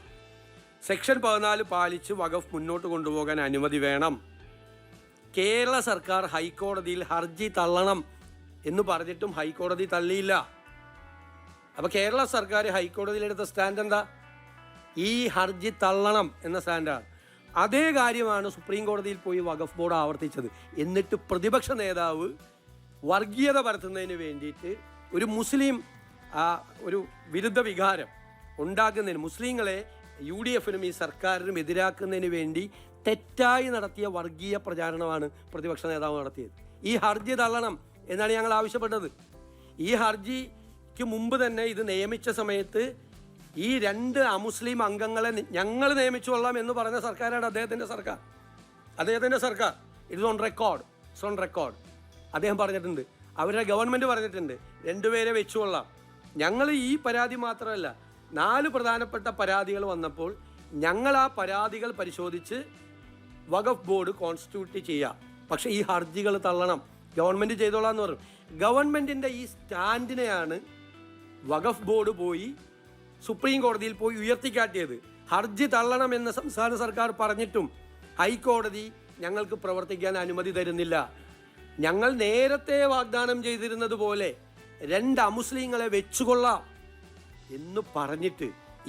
സെക്ഷൻ 14 പാലിച്ച് വഖഫ് മുന്നോട്ട് കൊണ്ടുപോകാൻ അനുമതി വേണം. കേരള സർക്കാർ ഹൈക്കോടതിയിൽ ഹർജി തള്ളണം എന്ന് പറഞ്ഞിട്ടും ഹൈക്കോടതി തള്ളിയില്ല. അപ്പോൾ കേരള സർക്കാർ ഹൈക്കോടതിയിലെടുത്ത സ്റ്റാൻഡ് എന്താ? ഈ ഹർജി തള്ളണം എന്ന സ്റ്റാൻഡാണ്. അതേ കാര്യമാണ് സുപ്രീം കോടതിയിൽ പോയി വഖഫ് ബോർഡ് ആവർത്തിച്ചത്. എന്നിട്ട് പ്രതിപക്ഷ നേതാവ് വർഗീയത പരത്തുന്നതിന് വേണ്ടിയിട്ട് ഒരു മുസ്ലിം ഒരു വിരുദ്ധ വികാരം ഉണ്ടാക്കുന്നതിന്, മുസ്ലിങ്ങളെ UDFനും ഈ സർക്കാരിനും എതിരാക്കുന്നതിന് വേണ്ടി തെറ്റായി നടത്തിയ വർഗീയ പ്രചാരണമാണ് പ്രതിപക്ഷ നേതാവ് നടത്തിയത്. ഈ ഹർജി തള്ളണം എന്നാണ് ഞങ്ങൾ ആവശ്യപ്പെട്ടത്. ഈ ഹർജിക്ക് മുമ്പ് തന്നെ ഇത് നിയമിച്ച സമയത്ത് ഈ 2 അമുസ്ലിം അംഗങ്ങളെ ഞങ്ങൾ നിയമിച്ചുകൊള്ളാം എന്ന് പറഞ്ഞ സർക്കാരാണ് അദ്ദേഹത്തിൻ്റെ സർക്കാർ. It's on record. അദ്ദേഹം പറഞ്ഞിട്ടുണ്ട്, അവരുടെ ഗവൺമെൻറ് പറഞ്ഞിട്ടുണ്ട് 2 പേരെ വെച്ചുകൊള്ളാം. ഞങ്ങൾ ഈ പരാതി മാത്രമല്ല, 4 പ്രധാനപ്പെട്ട പരാതികൾ വന്നപ്പോൾ ഞങ്ങൾ ആ പരാതികൾ പരിശോധിച്ച് വഖഫ് ബോർഡ് കോൺസ്റ്റിറ്റ്യൂട്ട് ചെയ്യാം, പക്ഷേ ഈ ഹർജികൾ തള്ളണം, ഗവൺമെൻറ് ചെയ്തോളാം എന്ന് പറഞ്ഞു. ഗവൺമെൻറ്റിൻ്റെ ഈ സ്റ്റാൻഡിനെയാണ് വഖഫ് ബോർഡ് പോയി സുപ്രീം കോടതിയിൽ പോയി ഉയർത്തിക്കാട്ടിയത്. ഹർജി തള്ളണമെന്ന് സംസ്ഥാന സർക്കാർ പറഞ്ഞിട്ടും ഹൈക്കോടതി ഞങ്ങൾക്ക് പ്രവർത്തിക്കാൻ അനുമതി തരുന്നില്ല. ഞങ്ങൾ നേരത്തെ വാഗ്ദാനം ചെയ്തിരുന്നത് പോലെ 2 അമുസ്ലിങ്ങളെ വെച്ചുകൊള്ളാം എന്ന് പറഞ്ഞിട്ട്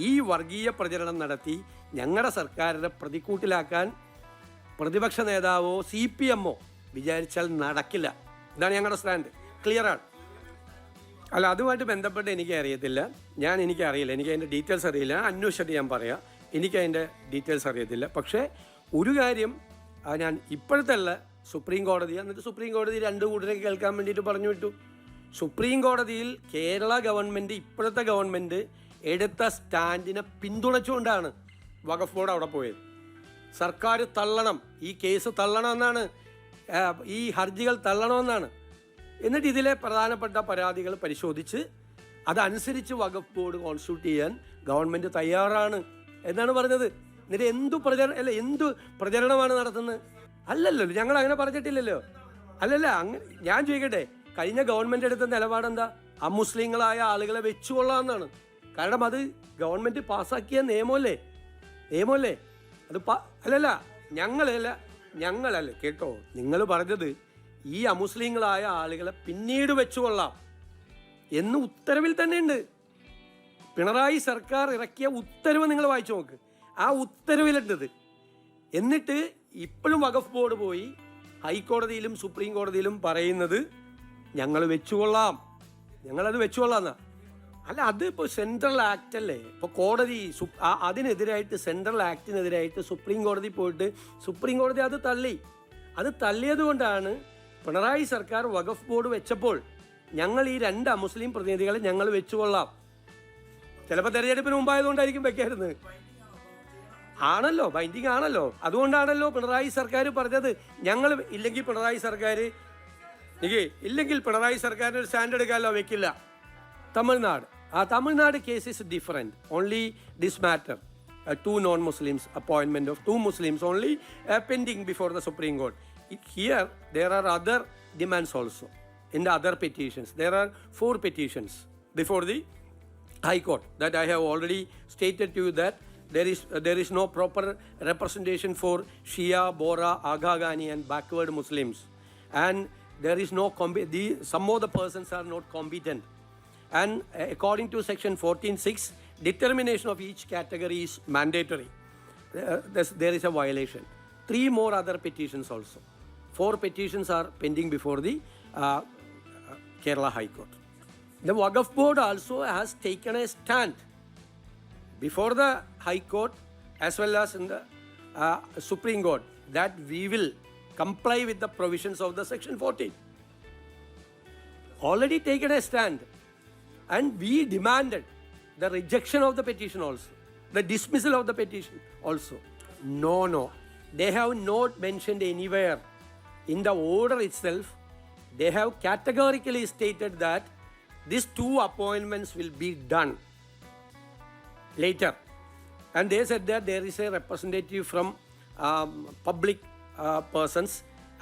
ഈ വർഗീയ പ്രചരണം നടത്തി ഞങ്ങളുടെ സർക്കാരിനെ പ്രതിക്കൂട്ടിലാക്കാൻ പ്രതിപക്ഷ നേതാവോ CPM വിചാരിച്ചാൽ നടക്കില്ല. ഇതാണ് ഞങ്ങളുടെ സ്റ്റാൻഡ്. ക്ലിയറാണ്. അല്ല, അതുമായിട്ട് ബന്ധപ്പെട്ട് എനിക്കറിയത്തില്ല. എനിക്കറിയില്ല, എനിക്ക് അതിൻ്റെ ഡീറ്റെയിൽസ് അറിയില്ല. അന്വേഷിച്ചിട്ട് ഞാൻ പറയാം. എനിക്കതിൻ്റെ ഡീറ്റെയിൽസ് അറിയത്തില്ല. പക്ഷേ ഒരു കാര്യം ഞാൻ ഇപ്പോഴത്തെ അല്ല, സുപ്രീം കോടതി, എന്നിട്ട് സുപ്രീം കോടതി 2 കൂട്ടരെ കേൾക്കാൻ വേണ്ടിയിട്ട് പറഞ്ഞു വിട്ടു. സുപ്രീം കോടതിയിൽ കേരള ഗവൺമെൻറ്, ഇപ്പോഴത്തെ ഗവൺമെൻറ് എടുത്ത സ്റ്റാൻഡിനെ പിന്തുണച്ചുകൊണ്ടാണ് വഖഫ് ബോർഡ് അവിടെ പോയത്. സർക്കാർ തള്ളണം, ഈ കേസ് തള്ളണമെന്നാണ്, ഈ ഹർജികൾ തള്ളണമെന്നാണ്. എന്നിട്ട് ഇതിലെ പ്രധാനപ്പെട്ട പരാതികൾ പരിശോധിച്ച് അതനുസരിച്ച് വഖഫ് ബോർഡ് കോൺസ്റ്റിറ്റ്യൂട്ട് ചെയ്യാൻ ഗവൺമെൻറ് തയ്യാറാണ് എന്നാണ് പറഞ്ഞത്. എന്നിട്ട് എന്തു പ്രചരണമാണ് നടത്തുന്നത്? അല്ലല്ലോ, ഞങ്ങൾ അങ്ങനെ പറഞ്ഞിട്ടില്ലല്ലോ. അല്ലല്ല, ഞാൻ ചോദിക്കട്ടെ, കഴിഞ്ഞ ഗവൺമെൻറ് എടുത്ത നിലപാടെന്താ? അമുസ്ലിങ്ങളായ ആളുകളെ വെച്ചുകൊള്ളാമെന്നാണ്. കാരണം അത് ഗവൺമെൻറ് പാസ്സാക്കിയ നിയമമല്ലേ. അത് അല്ലല്ല, ഞങ്ങളല്ല കേട്ടോ, നിങ്ങൾ പറഞ്ഞത് ഈ അമുസ്ലിങ്ങളായ ആളുകളെ പിന്നീട് വെച്ചുകൊള്ളാം എന്ന് ഉത്തരവിൽ തന്നെ ഉണ്ട്. പിണറായി സർക്കാർ ഇറക്കിയ ഉത്തരവ് നിങ്ങൾ വായിച്ചു നോക്ക്. ആ ഉത്തരവിലുണ്ടത്. എന്നിട്ട് ഇപ്പോഴും വഖഫ് ബോർഡ് പോയി ഹൈക്കോടതിയിലും സുപ്രീം കോടതിയിലും പറയുന്നത് ഞങ്ങളത് വെച്ചുകൊള്ളാമെന്നാ. അല്ല, അത് ഇപ്പോൾ സെൻട്രൽ ആക്ട് അല്ലേ. ഇപ്പോൾ കോടതി അതിനെതിരായിട്ട്, സെൻട്രൽ ആക്ടിനെതിരായിട്ട് സുപ്രീം കോടതി പോയിട്ട് സുപ്രീം കോടതി അത് തള്ളിയത് കൊണ്ടാണ് പിണറായി സർക്കാർ വഖഫ് ബോർഡ് വെച്ചപ്പോൾ ഞങ്ങൾ ഈ 2 അമുസ്ലിം പ്രതിനിധികളെ ഞങ്ങൾ വെച്ചുകൊള്ളാം. ചിലപ്പോൾ തെരഞ്ഞെടുപ്പിന് മുമ്പായതുകൊണ്ടായിരിക്കും വെക്കായിരുന്നത്. ബൈൻഡിങ് ആണല്ലോ. അതുകൊണ്ടാണല്ലോ പിണറായി സർക്കാർ പറഞ്ഞത് ഇല്ലെങ്കിൽ പിണറായി സർക്കാരിന് ഒരു സ്റ്റാൻഡ് എടുക്കാമല്ലോ, വെക്കില്ല. Tamil Nadu case is different. Only this matter, 2 non-Muslims, appointment of 2 Muslims only pending before the Supreme Court. Here there are other demands also in the other petitions. There are 4 petitions before the High Court that I have already stated to you that there is no proper representation for Shia, Bora, Aga Ghani and backward Muslims, and there is no some of the persons are not competent, and according to section 14(6), determination of each category is mandatory. There is a violation. 3 more other petitions also. 4 petitions are pending before the Kerala High Court. The Waqf Board also has taken a stand before the High Court as well as in the Supreme Court that we will comply with the provisions of the section 14. Already taken a stand, and we demanded the rejection of the petition also, the dismissal of the petition also. No. They have not mentioned anywhere in the order itself. They have categorically stated that these 2 appointments will be done later. And they said that there is a representative from public persons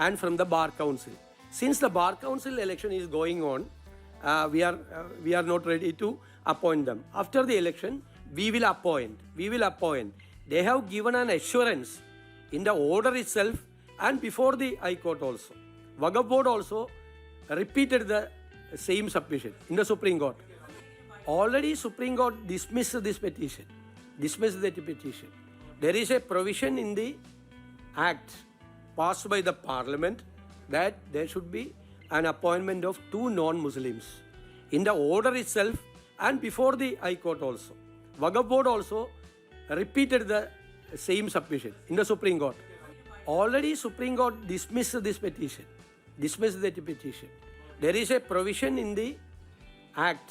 and from the Bar Council. Since the Bar Council election is going on, we are not ready to appoint them. After the election, we will appoint. They have given an assurance in the order itself and before the High Court also. Waqf Board also repeated the same submission in the Supreme Court. Already Supreme Court dismissed that petition. There is a provision in the Act passed by the Parliament that there should be an appointment of 2 non-Muslims in the order itself and before the High Court also. Waqf Board also repeated the same submission in the Supreme Court. Already Supreme Court dismissed that petition. There is a provision in the Act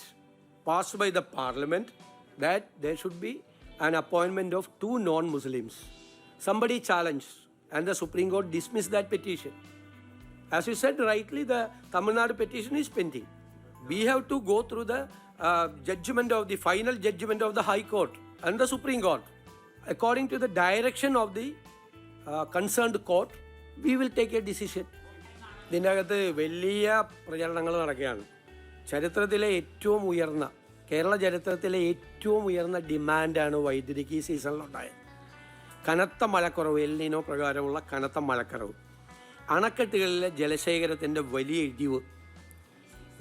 passed by the Parliament that there should be an appointment of 2 non-Muslims. Somebody challenged and the Supreme Court dismissed that petition. As you said rightly, the Tamil Nadu petition is pending. We have to go through the final judgment of the High Court and the Supreme Court. According to the direction of the concerned court, we will take a decision. ഇതിൻ്റെ അകത്ത് വലിയ പ്രചരണങ്ങൾ നടക്കുകയാണ്. കേരള ചരിത്രത്തിലെ ഏറ്റവും ഉയർന്ന ഡിമാൻഡാണ് വൈദ്യുതിക്ക് ഈ സീസണിലുണ്ടായത്. കനത്ത മഴക്കുറവ്, എൽ നിനോ പ്രകാരമുള്ള കനത്ത മഴക്കുറവ്, അണക്കെട്ടുകളിലെ ജലശേഖരത്തിൻ്റെ വലിയ ഇടിവ്,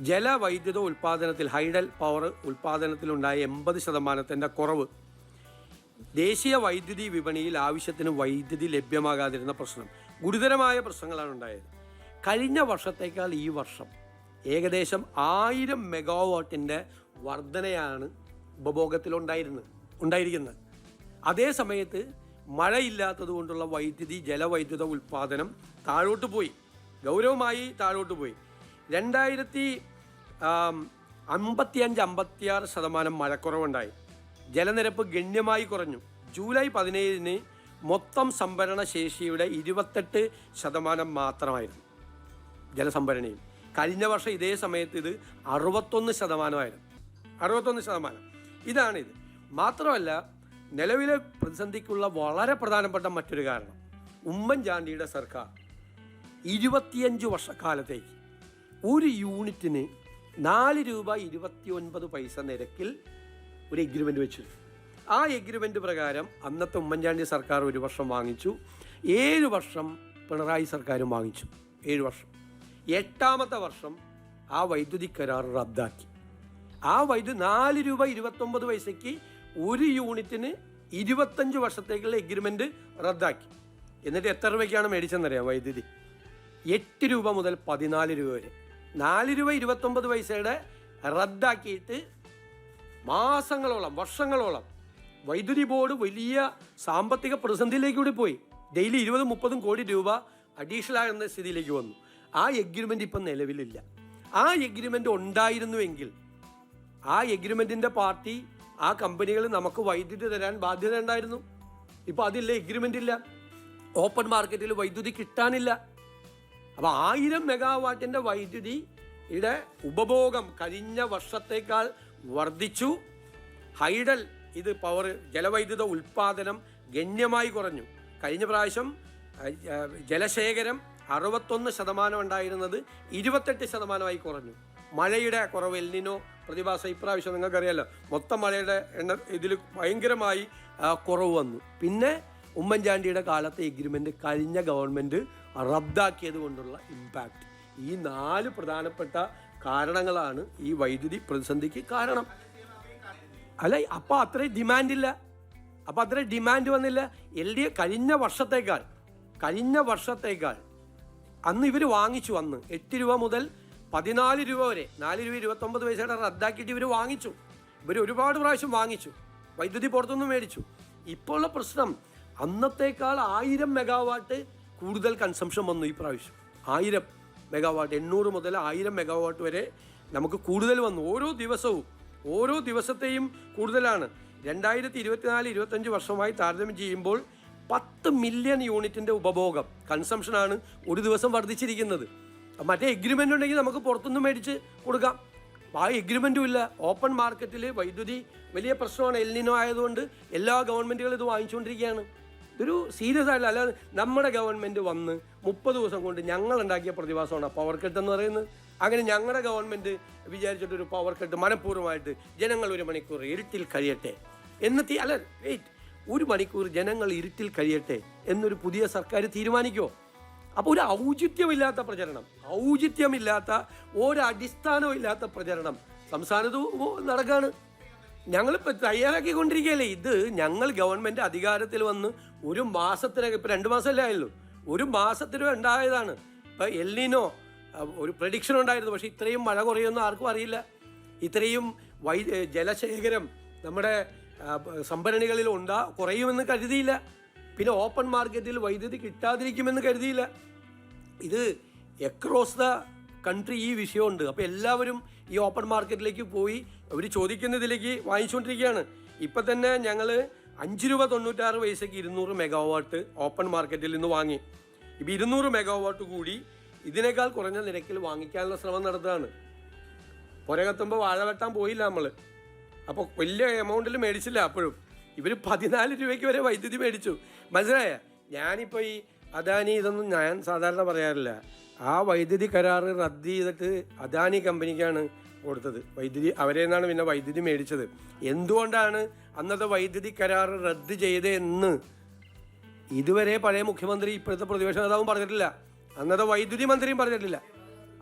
ജലവൈദ്യുത ഉൽപ്പാദനത്തിൽ ഹൈഡൽ പവർ ഉൽപ്പാദനത്തിലുണ്ടായ 80% കുറവ്, ദേശീയ വൈദ്യുതി വിപണിയിൽ ആവശ്യത്തിന് വൈദ്യുതി ലഭ്യമാകാതിരുന്ന പ്രശ്നം, ഗുരുതരമായ പ്രശ്നങ്ങളാണ് ഉണ്ടായത്. കഴിഞ്ഞ വർഷത്തേക്കാൾ ഈ വർഷം ഏകദേശം 1000 മെഗാവാട്ടിൻ്റെ വർധനയാണ് ഉണ്ടായിരിക്കുന്നത്. അതേ സമയത്ത് മഴയില്ലാത്തത് കൊണ്ടുള്ള ജലവൈദ്യുത ഉൽപ്പാദനം താഴോട്ട് പോയി, ഗൗരവമായി താഴോട്ട് പോയി. 2055-56% മഴക്കുറവുണ്ടായി. ജലനിരപ്പ് ഗണ്യമായി കുറഞ്ഞു. ജൂലൈ 17 മൊത്തം സംഭരണ ശേഷിയുടെ 28% മാത്രമായിരുന്നു ജലസംഭരണിയിൽ. കഴിഞ്ഞ വർഷം ഇതേ സമയത്ത് ഇത് 61%. ഇതാണിത്. മാത്രമല്ല, നിലവിലെ പ്രതിസന്ധിക്കുള്ള വളരെ പ്രധാനപ്പെട്ട മറ്റൊരു കാരണം, ഉമ്മൻചാണ്ടിയുടെ സർക്കാർ 25 വർഷക്കാലത്തേക്ക് ഒരു യൂണിറ്റിന് 4 രൂപ 29 പൈസ നിരക്കിൽ ഒരു എഗ്രിമെൻ്റ് വെച്ചു. ആ എഗ്രിമെൻ്റ് പ്രകാരം അന്നത്തെ ഉമ്മൻചാണ്ടി സർക്കാർ ഒരു വർഷം വാങ്ങിച്ചു, 7 വർഷം പിണറായി സർക്കാരും വാങ്ങിച്ചു. 7 വർഷം. 8ാമത്തെ വർഷം ആ വൈദ്യുതി കരാർ റദ്ദാക്കി. ആ 4 രൂപ 29 പൈസയ്ക്ക് ഒരു യൂണിറ്റിന് 25 വർഷത്തേക്കുള്ള എഗ്രിമെൻ്റ് റദ്ദാക്കി. എന്നിട്ട് എത്ര രൂപയ്ക്കാണ് മേടിച്ചെന്നറിയാം വൈദ്യുതി? 8 രൂപ മുതൽ 14 രൂപ വരെ. 4 രൂപ 29 പൈസയുടെ റദ്ദാക്കിയിട്ട് മാസങ്ങളോളം, വർഷങ്ങളോളം വൈദ്യുതി ബോർഡ് വലിയ സാമ്പത്തിക പ്രതിസന്ധിയിലേക്ക് കൂടി പോയി. ഡെയിലി 20-30 കോടി രൂപ അഡീഷണൽ ആകുന്ന സ്ഥിതിയിലേക്ക് വന്നു. ആ എഗ്രിമെൻ്റ് ഇപ്പം നിലവിലില്ല. ആ എഗ്രിമെൻ്റ് ഉണ്ടായിരുന്നുവെങ്കിൽ ആ എഗ്രിമെൻറ്റിൻ്റെ പാർട്ടി, ആ കമ്പനികൾ നമുക്ക് വൈദ്യുതി തരാൻ ബാധ്യത ഉണ്ടായിരുന്നു. ഇപ്പോൾ അതില്ല, എഗ്രിമെൻ്റ് ഇല്ല, ഓപ്പൺ മാർക്കറ്റിൽ വൈദ്യുതി കിട്ടാനില്ല. അപ്പോൾ 1000 മെഗാവാട്ടിൻ്റെ വൈദ്യുതിയുടെ ഉപഭോഗം കഴിഞ്ഞ വർഷത്തേക്കാൾ വർദ്ധിച്ചു. ഹൈഡൽ ജലവൈദ്യുത ഉൽപ്പാദനം ഗണ്യമായി കുറഞ്ഞു. കഴിഞ്ഞ പ്രാവശ്യം ജലശേഖരം 61% ഉണ്ടായിരുന്നത് 28% കുറഞ്ഞു. മഴയുടെ കുറവ്, എൽനിനോ പ്രതിഭാസം ഇപ്രാവശ്യം നിങ്ങൾക്കറിയാമല്ലോ, മൊത്തം മഴയുടെ ഇതിൽ ഭയങ്കരമായി കുറവ് വന്നു. പിന്നെ ഉമ്മൻചാണ്ടിയുടെ കാലത്തെ എഗ്രിമെൻ്റ് കഴിഞ്ഞ ഗവൺമെൻറ് റദ്ദാക്കിയത് കൊണ്ടുള്ള ഇമ്പാക്റ്റ്. ഈ 4 പ്രധാനപ്പെട്ട കാരണങ്ങളാണ് ഈ വൈദ്യുതി പ്രതിസന്ധിക്ക് കാരണം. അല്ല, അപ്പോൾ അത്രയും ഡിമാൻഡ് വന്നില്ല. കഴിഞ്ഞ വർഷത്തേക്കാൾ അന്ന് ഇവർ വാങ്ങിച്ചു. അന്ന് 8 രൂപ മുതൽ 14 രൂപ വരെ, 4 രൂപ 29 പൈസയുടെ റദ്ദാക്കിയിട്ട് ഇവർ വാങ്ങിച്ചു. ഒരുപാട് പ്രാവശ്യം വാങ്ങിച്ചു, വൈദ്യുതി പുറത്തുനിന്ന് മേടിച്ചു. ഇപ്പോൾ ഉള്ള പ്രശ്നം, അന്നത്തേക്കാൾ 1000 മെഗാവാട്ട് കൂടുതൽ കൺസംഷൻ വന്നു ഈ പ്രാവശ്യം. 1000 മെഗാവാട്ട്, 800 മുതൽ 1000 മെഗാവാട്ട് വരെ നമുക്ക് കൂടുതൽ വന്നു. ഓരോ ദിവസത്തെയും കൂടുതലാണ്. 2024-25 വർഷമായി താരതമ്യം ചെയ്യുമ്പോൾ 10 മില്യൺ യൂണിറ്റിൻ്റെ ഉപഭോഗം, കൺസംഷനാണ് ഒരു ദിവസം വർദ്ധിച്ചിരിക്കുന്നത്. മറ്റേ എഗ്രിമെൻ്റ് ഉണ്ടെങ്കിൽ നമുക്ക് പുറത്തുനിന്ന് മേടിച്ച് കൊടുക്കാം. ആ എഗ്രിമെൻറ്റും ഇല്ല. ഓപ്പൺ മാർക്കറ്റിൽ വൈദ്യുതി വലിയ പ്രശ്നമാണ്. എൽനിനോ ആയതുകൊണ്ട് എല്ലാ ഗവൺമെൻറ്റുകളും ഇത് വാങ്ങിച്ചുകൊണ്ടിരിക്കുകയാണ്. ഇതൊരു സീരിയസ് ആയില്ല. അല്ലാതെ നമ്മുടെ ഗവൺമെൻറ് വന്ന് 30 ദിവസം കൊണ്ട് ഞങ്ങളുണ്ടാക്കിയ പ്രതിഭാസമാണ് പവർ കട്ട് എന്ന് പറയുന്നത്. അങ്ങനെ ഞങ്ങളുടെ ഗവൺമെൻറ് വിചാരിച്ചിട്ടൊരു പവർ കട്ട് മനഃപൂർവ്വമായിട്ട് ജനങ്ങൾ 1 മണിക്കൂർ ഇരുട്ടിൽ കഴിയട്ടെ ഒരു മണിക്കൂർ ജനങ്ങൾ ഇരുട്ടിൽ കഴിയട്ടെ എന്നൊരു പുതിയ സർക്കാർ തീരുമാനിക്കുമോ? അപ്പോൾ ഒരു ഔചിത്യമില്ലാത്ത പ്രചരണം, ഒരടിസ്ഥാനവും ഇല്ലാത്ത പ്രചരണം സംസ്ഥാനത്ത് നടക്കുകയാണ്. ഞങ്ങളിപ്പോൾ തയ്യാറാക്കിക്കൊണ്ടിരിക്കുകയല്ലേ. ഇത് ഞങ്ങൾ ഗവൺമെൻറ് അധികാരത്തിൽ വന്ന് ഒരു മാസത്തിനകം, ഇപ്പോൾ 2 മാസമല്ലേ ആയുള്ളൂ, ഒരു മാസത്തിനും ഉണ്ടായതാണ്. ഇപ്പോൾ എൽനിനോ ഒരു പ്രഡിക്ഷൻ ഉണ്ടായിരുന്നു, പക്ഷേ ഇത്രയും മഴ കുറയുമെന്ന് ആർക്കും അറിയില്ല. ഇത്രയും ജലശേഖരം നമ്മുടെ സംഭരണികളിൽ കുറയുമെന്ന് കരുതിയില്ല. പിന്നെ ഓപ്പൺ മാർക്കറ്റിൽ വൈദ്യുതി കിട്ടാതിരിക്കുമെന്ന് കരുതിയില്ല. ഇത് എക്രോസ് ദ കൺട്രി ഈ വിഷയമുണ്ട്. അപ്പോൾ എല്ലാവരും ഈ ഓപ്പൺ മാർക്കറ്റിലേക്ക് പോയി അവർ ചോദിക്കുന്നതിലേക്ക് വാങ്ങിച്ചുകൊണ്ടിരിക്കുകയാണ്. ഇപ്പം തന്നെ ഞങ്ങൾ 5 രൂപ 96 പൈസയ്ക്ക് 200 മെഗാവാട്ട് ഓപ്പൺ മാർക്കറ്റിൽ നിന്ന് വാങ്ങി. ഇപ്പോൾ 200 മെഗാവാട്ട് കൂടി ഇതിനേക്കാൾ കുറഞ്ഞ നിരക്കിൽ വാങ്ങിക്കാനുള്ള ശ്രമം നടത്തുകയാണ്. പുരകത്തുമ്പോൾ വാഴ വെട്ടാൻ പോയില്ല നമ്മൾ. അപ്പോൾ വലിയ എമൗണ്ടിൽ മേടിച്ചില്ല. അപ്പോഴും ഇവർ 14 രൂപയ്ക്ക് വരെ വൈദ്യുതി മേടിച്ചു. മനസ്സിലായ? ഞാനിപ്പോൾ ഈ അദാനി ഇതൊന്നും ഞാൻ സാധാരണ പറയാറില്ല. ആ വൈദ്യുതി കരാർ റദ്ദ് ചെയ്തിട്ട് അദാനി കമ്പനിക്കാണ് കൊടുത്തത് വൈദ്യുതി. അവരെ നിന്നാണ് പിന്നെ വൈദ്യുതി മേടിച്ചത്. എന്തുകൊണ്ടാണ് അന്നത്തെ വൈദ്യുതി കരാർ റദ്ദ് ചെയ്തതെന്ന് ഇതുവരെ പഴയ മുഖ്യമന്ത്രി, ഇപ്പോഴത്തെ പ്രതിപക്ഷ നേതാവും പറഞ്ഞിട്ടില്ല, അന്നത്തെ വൈദ്യുതി മന്ത്രിയും പറഞ്ഞിട്ടില്ല.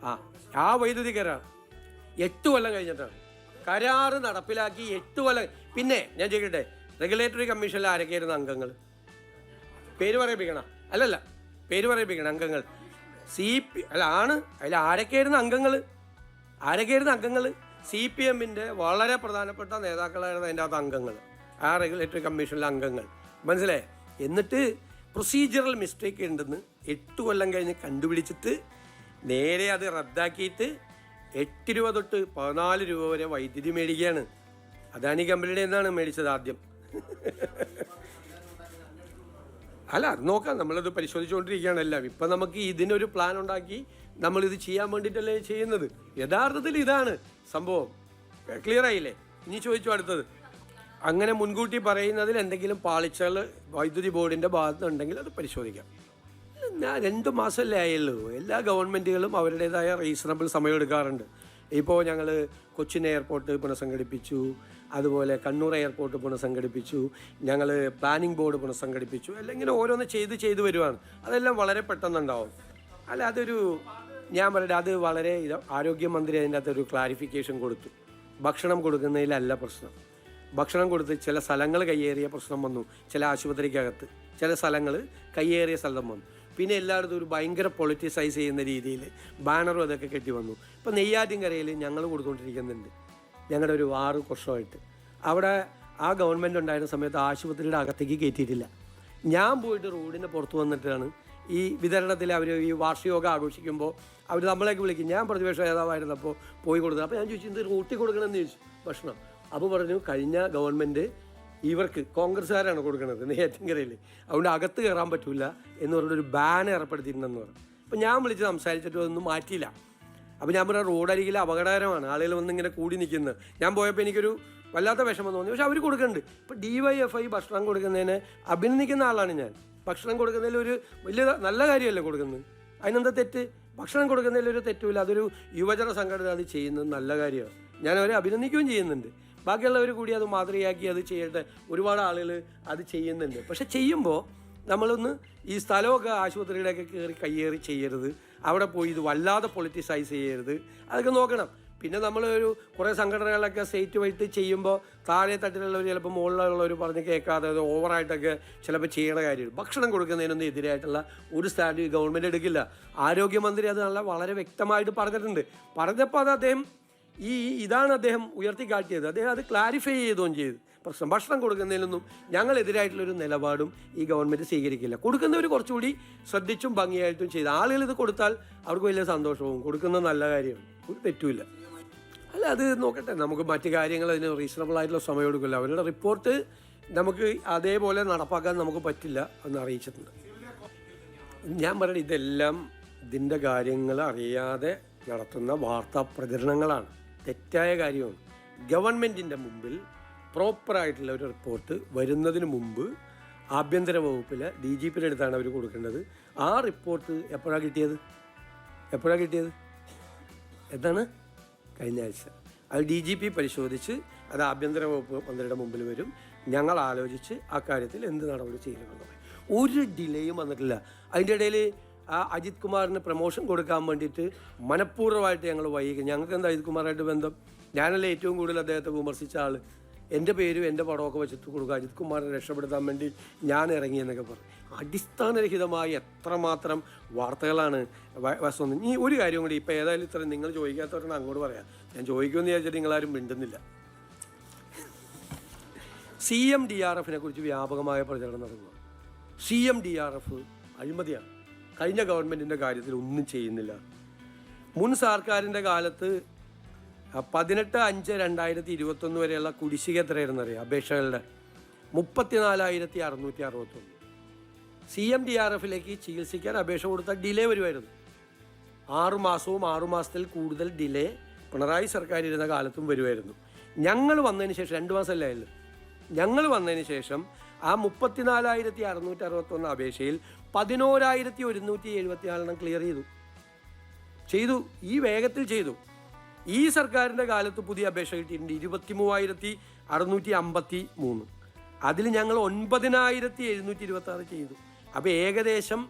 ആ വൈദ്യുതി കരാർ 8 കൊല്ലം കഴിഞ്ഞിട്ടാണ് കരാറ് നടപ്പിലാക്കി. 8 കൊല്ലം. പിന്നെ ഞാൻ ചോദിക്കട്ടെ, റെഗുലേറ്ററി കമ്മീഷനിൽ ആരൊക്കെയായിരുന്നു അംഗങ്ങൾ? പേര് പറയിപ്പിക്കണം. അല്ലല്ല, പേര് പറയിപ്പിക്കണം അംഗങ്ങൾ. അതിൽ ആരൊക്കെയായിരുന്നു അംഗങ്ങൾ? CPM വളരെ പ്രധാനപ്പെട്ട നേതാക്കളായിരുന്നു അതിൻ്റെ അകത്ത് അംഗങ്ങൾ, ആ റെഗുലേറ്ററി കമ്മീഷനിലെ അംഗങ്ങൾ. മനസ്സിലായേ? എന്നിട്ട് പ്രൊസീജിയറൽ മിസ്റ്റേക്ക് ഉണ്ടെന്ന് 8 കൊല്ലം കഴിഞ്ഞ് കണ്ടുപിടിച്ചിട്ട് നേരെ അത് റദ്ദാക്കിയിട്ട് 8 രൂപ തൊട്ട് 14 രൂപ വരെ വൈദ്യുതി മേടിക്കുകയാണ്. അദാനി കമ്പനിയുടെ നിന്നാണ് മേടിച്ചത് ആദ്യം. അല്ല, അത് നോക്കാം, നമ്മളത് പരിശോധിച്ചുകൊണ്ടിരിക്കുകയാണ് എല്ലാം. ഇപ്പം നമുക്ക് ഇതിനൊരു പ്ലാൻ ഉണ്ടാക്കി നമ്മളിത് ചെയ്യാൻ വേണ്ടിയിട്ടല്ലേ ചെയ്യുന്നത്. യഥാർത്ഥത്തിൽ ഇതാണ് സംഭവം. ക്ലിയർ ആയില്ലേ? ഇനി ചോദിച്ചു അടുത്തത്. അങ്ങനെ മുൻകൂട്ടി പറയുന്നതിൽ എന്തെങ്കിലും പാളിച്ചകൾ വൈദ്യുതി ബോർഡിൻ്റെ ഭാഗത്തുനിന്നുണ്ടെങ്കിൽ അത് പരിശോധിക്കാം. ഞാൻ 2 മാസമല്ലേ ആയുള്ളൂ. എല്ലാ ഗവൺമെൻറ്റുകളും അവരുടേതായ റീസണബിൾ സമയം എടുക്കാറുണ്ട്. ഇപ്പോൾ ഞങ്ങൾ കൊച്ചിൻ എയർപോർട്ട് പുനഃസംഘടിപ്പിച്ചു, അതുപോലെ കണ്ണൂർ എയർപോർട്ട് പുനഃസംഘടിപ്പിച്ചു, ഞങ്ങൾ പ്ലാനിംഗ് ബോർഡ് പുനഃസംഘടിപ്പിച്ചു. എല്ലാം ഇങ്ങനെ ഓരോന്ന് ചെയ്ത് വരുവാണ്. അതെല്ലാം വളരെ പെട്ടെന്നുണ്ടാവും. അല്ല, ഞാൻ പറയട്ടെ, അത് വളരെ ആരോഗ്യമന്ത്രി അതിൻ്റെ അകത്തൊരു ക്ലാരിഫിക്കേഷൻ കൊടുത്തു. ഭക്ഷണം കൊടുക്കുന്നതിലല്ല പ്രശ്നം. ഭക്ഷണം കൊടുത്ത് ചില സ്ഥലങ്ങൾ കയ്യേറിയ പ്രശ്നം വന്നു. ചില ആശുപത്രിക്കകത്ത് ചില സ്ഥലങ്ങൾ കയ്യേറിയ സ്ഥലം വന്നു. പിന്നെ എല്ലായിടത്തും ഒരു ഭയങ്കര പൊളിറ്റിസൈസ് ചെയ്യുന്ന രീതിയിൽ ബാനറും അതൊക്കെ കെട്ടി വന്നു. ഇപ്പം നെയ്യാറ്റിൻകരയിൽ ഞങ്ങൾ കൊടുത്തുകൊണ്ടിരിക്കുന്നുണ്ട്. ഞങ്ങളുടെ ഒരു 6 വർഷമായിട്ട് അവിടെ ആ ഗവൺമെൻറ് ഉണ്ടായിരുന്ന സമയത്ത് ആശുപത്രിയുടെ അകത്തേക്ക് കയറ്റിയിട്ടില്ല. ഞാൻ പോയിട്ട് റോഡിന് പുറത്ത് വന്നിട്ടാണ് ഈ വിതരണത്തിൽ അവർ ഈ വാർഷികമൊക്കെ ആഘോഷിക്കുമ്പോൾ അവർ നമ്മളെയൊക്കെ വിളിക്കും. ഞാൻ പ്രതിപക്ഷ നേതാവായിരുന്നപ്പോൾ പോയി കൊടുത്തത്. അപ്പോൾ ഞാൻ ചോദിച്ചു, ഇത് റൂട്ടിൽ കൊടുക്കണമെന്ന് ചോദിച്ചു ഭക്ഷണം. അപ്പോൾ പറഞ്ഞു, കഴിഞ്ഞ ഗവൺമെൻറ് ഇവർക്ക് കോൺഗ്രസ്സുകാരാണ് കൊടുക്കുന്നത് നെയ്യാറ്റിൻകരയിൽ, അതുകൊണ്ട് അകത്ത് കയറാൻ പറ്റില്ല എന്ന് പറഞ്ഞൊരു ബാൻ ഏർപ്പെടുത്തിയിട്ടുണ്ടെന്ന് പറഞ്ഞു. അപ്പോൾ ഞാൻ വിളിച്ച് സംസാരിച്ചിട്ട് അതൊന്നും മാറ്റിയില്ല. അപ്പോൾ ഞാൻ പറഞ്ഞ റോഡരികിൽ അപകടകരമാണ്, ആളുകൾ വന്നിങ്ങനെ കൂടി നിൽക്കുന്നത്. ഞാൻ പോയപ്പോൾ എനിക്കൊരു വല്ലാത്ത വിഷമം തോന്നി. പക്ഷെ അവർ കൊടുക്കുന്നുണ്ട്. ഇപ്പോൾ DYFI ഭക്ഷണം കൊടുക്കുന്നതിനെ അഭിനന്ദിക്കുന്ന ആളാണ് ഞാൻ. ഭക്ഷണം കൊടുക്കുന്നതിൽ ഒരു വലിയ നല്ല കാര്യമല്ലേ കൊടുക്കുന്നത്, അതിനെന്താ തെറ്റ്? ഭക്ഷണം കൊടുക്കുന്നതിൽ ഒരു തെറ്റുമില്ല. അതൊരു യുവജന സംഘടന അത് ചെയ്യുന്നത് നല്ല കാര്യമാണ്. ഞാൻ അവരെ അഭിനന്ദിക്കുകയും ചെയ്യുന്നുണ്ട്. ബാക്കിയുള്ളവർ കൂടി അത് മാതൃകയാക്കി അത് ചെയ്യട്ടെ. ഒരുപാട് ആളുകൾ അത് ചെയ്യുന്നുണ്ട്. പക്ഷെ ചെയ്യുമ്പോൾ നമ്മളൊന്ന് ഈ സ്ഥലമൊക്കെ ആശുപത്രിയുടെയൊക്കെ കയ്യേറി ചെയ്യരുത്. അവിടെ പോയി ഇത് വല്ലാതെ പൊളിറ്റിസൈസ് ചെയ്യരുത്. അതൊക്കെ നോക്കണം. പിന്നെ നമ്മൾ കുറേ സംഘടനകളൊക്കെ സ്റ്റേറ്റ് വൈറ്റ് ചെയ്യുമ്പോൾ താഴെ തട്ടിലുള്ളവർ ചിലപ്പോൾ മുകളിലുള്ളവർ പറഞ്ഞ് കേൾക്കാതെ അത് ഓവറായിട്ടൊക്കെ ചിലപ്പോൾ ചെയ്യണ കാര്യമാണ്. ഭക്ഷണം കൊടുക്കുന്നതിനൊന്നും എതിരായിട്ടുള്ള ഒരു സ്റ്റാൻഡ് ഗവൺമെൻറ് എടുക്കില്ല. ആരോഗ്യമന്ത്രി അത് വളരെ വ്യക്തമായിട്ട് പറഞ്ഞിട്ടുണ്ട്. പറഞ്ഞപ്പോൾ അത് അദ്ദേഹം ഇതാണ് അദ്ദേഹം ഉയർത്തിക്കാട്ടിയത്. അദ്ദേഹം അത് ക്ലാരിഫൈ ചെയ്തുകയും ചെയ്തു. ഭക്ഷണം കൊടുക്കുന്നതിലൊന്നും ഞങ്ങളെതിരായിട്ടുള്ളൊരു നിലപാടും ഈ ഗവൺമെൻറ് സ്വീകരിക്കില്ല. കൊടുക്കുന്നവർ കുറച്ചുകൂടി ശ്രദ്ധിച്ചും ഭംഗിയായിട്ടും ചെയ്ത് ആളുകൾ ഇത് കൊടുത്താൽ അവർക്ക് വലിയ സന്തോഷവും. കൊടുക്കുന്നത് നല്ല കാര്യമാണ്, ഒരു തെറ്റുമില്ല. അല്ല, അത് നോക്കട്ടെ, നമുക്ക് മറ്റു കാര്യങ്ങൾ അതിന് റീസണബിളായിട്ടുള്ള സമയം എടുക്കില്ല. അവരുടെ റിപ്പോർട്ട് നമുക്ക് അതേപോലെ നടപ്പാക്കാൻ നമുക്ക് പറ്റില്ല എന്ന് അറിയിച്ചിട്ടുണ്ട്. ഞാൻ പറയട്ടെ, ഇതെല്ലാം ഇതിൻ്റെ കാര്യങ്ങൾ അറിയാതെ നടത്തുന്ന വാർത്താ പ്രചരണങ്ങളാണ്, തെറ്റായ കാര്യമാണ്. ഗവൺമെൻറ്റിൻ്റെ മുമ്പിൽ പ്രോപ്പറായിട്ടുള്ള ഒരു റിപ്പോർട്ട് വരുന്നതിന് മുമ്പ് ആഭ്യന്തര വകുപ്പിലെ DGPയുടെ അടുത്താണ് അവർ കൊടുക്കേണ്ടത്. ആ റിപ്പോർട്ട് എപ്പോഴാണ് കിട്ടിയത്? എന്താണ്? കഴിഞ്ഞ ആഴ്ച. അത് DGP പരിശോധിച്ച് അത് ആഭ്യന്തര വകുപ്പ് മന്ത്രിയുടെ മുമ്പിൽ വരും. ഞങ്ങൾ ആലോചിച്ച് ആ കാര്യത്തിൽ എന്ത് നടപടി ചെയ്യണമെന്ന് പറയും. ഒരു ഡിലേയും വന്നിട്ടില്ല. അതിൻ്റെ ഇടയിൽ അജിത് കുമാറിന് പ്രമോഷൻ കൊടുക്കാൻ വേണ്ടിയിട്ട് മനഃപൂർവ്വമായിട്ട് ഞങ്ങൾ വൈകി. ഞങ്ങൾക്ക് എന്താ അജിത് കുമാറായിട്ട് ബന്ധം? ഞാനല്ലേ ഏറ്റവും കൂടുതൽ അദ്ദേഹത്തെ വിമർശിച്ച ആൾ. എൻ്റെ പേരും എൻ്റെ പടമൊക്കെ വെച്ചിട്ട് കൊടുക്കുക, അജിത് കുമാറിനെ രക്ഷപ്പെടുത്താൻ വേണ്ടി ഞാൻ ഇറങ്ങിയെന്നൊക്കെ പറഞ്ഞു. അടിസ്ഥാനരഹിതമായി എത്രമാത്രം വാർത്തകളാണ് വന്നത്. ഈ ഒരു കാര്യം കൂടി, ഇപ്പോൾ ഏതായാലും ഇത്ര നിങ്ങൾ ചോദിക്കാത്തവരാണ് അങ്ങോട്ട് പറയാം. ഞാൻ ചോദിക്കുമെന്ന് വിചാരിച്ചിട്ട് നിങ്ങളാരും മിണ്ടുന്നില്ല. CMDRFനെ കുറിച്ച് വ്യാപകമായ പ്രചരണം നടക്കുക. CMDRF അഴിമതിയാണ്. കഴിഞ്ഞ ഗവൺമെൻറ്റിൻ്റെ കാര്യത്തിൽ ഒന്നും ചെയ്യുന്നില്ല. മുൻ സർക്കാരിൻ്റെ കാലത്ത് 18/5/2021 വരെയുള്ള കുടിശ്ശിക എത്രയായിരുന്നു അറിയാം? അപേക്ഷകളുടെ 34,661. CMDRFിലേക്ക് ചികിത്സിക്കാൻ അപേക്ഷ കൊടുത്താൽ ഡിലേ വരുമായിരുന്നു. 6 മാസവും 6 മാസത്തിൽ കൂടുതൽ ഡിലേ പിണറായി സർക്കാർ ഇരുന്ന കാലത്തും വരുമായിരുന്നു. ഞങ്ങൾ വന്നതിന് ശേഷം 2 മാസമല്ലേ ആയുള്ളൂ. ഞങ്ങൾ വന്നതിന് ശേഷം ആ 34,661 അപേക്ഷയിൽ 11,174 ക്ലിയർ ചെയ്തു. ഈ വേഗത്തിൽ ചെയ്തു. ഈ സർക്കാരിൻ്റെ കാലത്ത് പുതിയ അപേക്ഷ കിട്ടിയിട്ടുണ്ട് 23,653. അതിൽ ഞങ്ങൾ 9,726 ചെയ്തു. അപ്പോൾ ഏകദേശം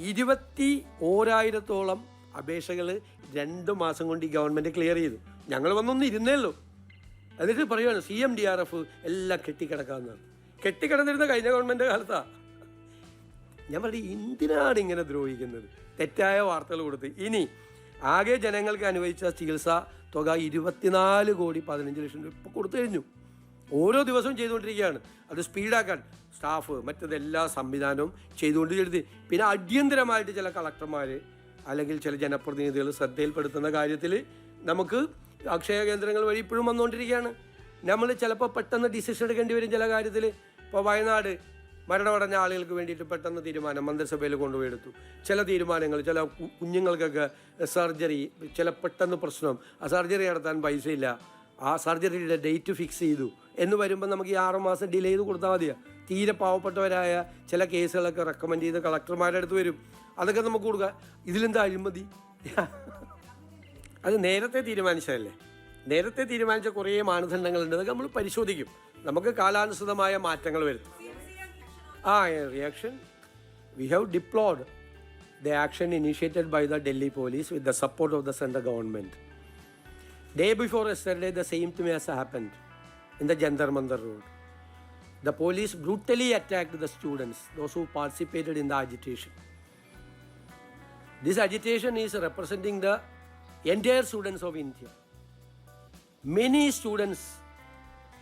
21,000-ഓളം അപേക്ഷകൾ 2 മാസം കൊണ്ട് ഈ ഗവൺമെൻറ് ക്ലിയർ ചെയ്തു. ഞങ്ങൾ വന്നൊന്നും ഇരുന്നേ ഉള്ളൂ. എന്നിട്ട് പറയുകയാണ് CMDRF എല്ലാം കെട്ടിക്കിടക്കാമെന്നാണ്. കെട്ടിക്കിടന്നിരുന്ന കഴിഞ്ഞ ഗവൺമെൻറ് കാലത്താണ്. ഞാൻ പറയും എന്തിനാണ് ഇങ്ങനെ ദ്രോഹിക്കുന്നത്? തെറ്റായ വാർത്തകൾ കൊടുത്ത്. ഇനി ആകെ ജനങ്ങൾക്ക് അനുവദിച്ച ചികിത്സാ തുക 24,15,00,000 രൂപ ഇപ്പോൾ കൊടുത്തു കഴിഞ്ഞു. ഓരോ ദിവസവും ചെയ്തുകൊണ്ടിരിക്കുകയാണ്. അത് സ്പീഡാക്കാൻ സ്റ്റാഫ് മറ്റതെല്ലാ സംവിധാനവും ചെയ്തുകൊണ്ട് പിന്നെ അടിയന്തരമായിട്ട് ചില കളക്ടർമാർ അല്ലെങ്കിൽ ചില ജനപ്രതിനിധികൾ ശ്രദ്ധയിൽപ്പെടുത്തുന്ന കാര്യത്തിൽ നമുക്ക് അക്ഷയ കേന്ദ്രങ്ങൾ വഴി ഇപ്പോഴും വന്നുകൊണ്ടിരിക്കുകയാണ്. നമ്മൾ ചിലപ്പോൾ പെട്ടെന്ന് ഡിസിഷൻ എടുക്കേണ്ടി വരും ചില കാര്യത്തിൽ. ഇപ്പോൾ വയനാട് മരണമടഞ്ഞ ആളുകൾക്ക് വേണ്ടിയിട്ട് പെട്ടെന്ന് തീരുമാനം മന്ത്രിസഭയിൽ കൊണ്ടുപോയി എടുത്തു. ചില തീരുമാനങ്ങൾ, ചില കുഞ്ഞുങ്ങൾക്കൊക്കെ സർജറി, ചില പെട്ടെന്ന് പ്രശ്നം, ആ സർജറി നടത്താൻ പൈസയില്ല, ആ സർജറിയുടെ ഡേറ്റ് ഫിക്സ് ചെയ്തു എന്ന് വരുമ്പോൾ നമുക്ക് ഈ 6 മാസം ഡിലേ ചെയ്ത് കൊടുത്താൽ മതിയാണ്. തീരെ പാവപ്പെട്ടവരായ ചില കേസുകളൊക്കെ റെക്കമെൻഡ് ചെയ്ത് കളക്ടർമാരുടെ അടുത്ത് വരും, അതൊക്കെ നമുക്ക് കൊടുക്കുക. ഇതിലെന്താ അഴിമതി? അത് നേരത്തെ തീരുമാനിച്ചതല്ലേ. നേരത്തെ തീരുമാനിച്ച കുറേ മാനദണ്ഡങ്ങളുണ്ട്, അതൊക്കെ നമ്മൾ പരിശോധിക്കും. നമുക്ക് കാലാനുസൃതമായ മാറ്റങ്ങൾ വരുത്തും. Reaction. We have deplored the action initiated by the Delhi police with the support of the central government. Day before yesterday, the same thing has happened in the Jantar Mandar road. The police brutally attacked the students, those who participated in the agitation. This agitation is representing the entire students of India. Many students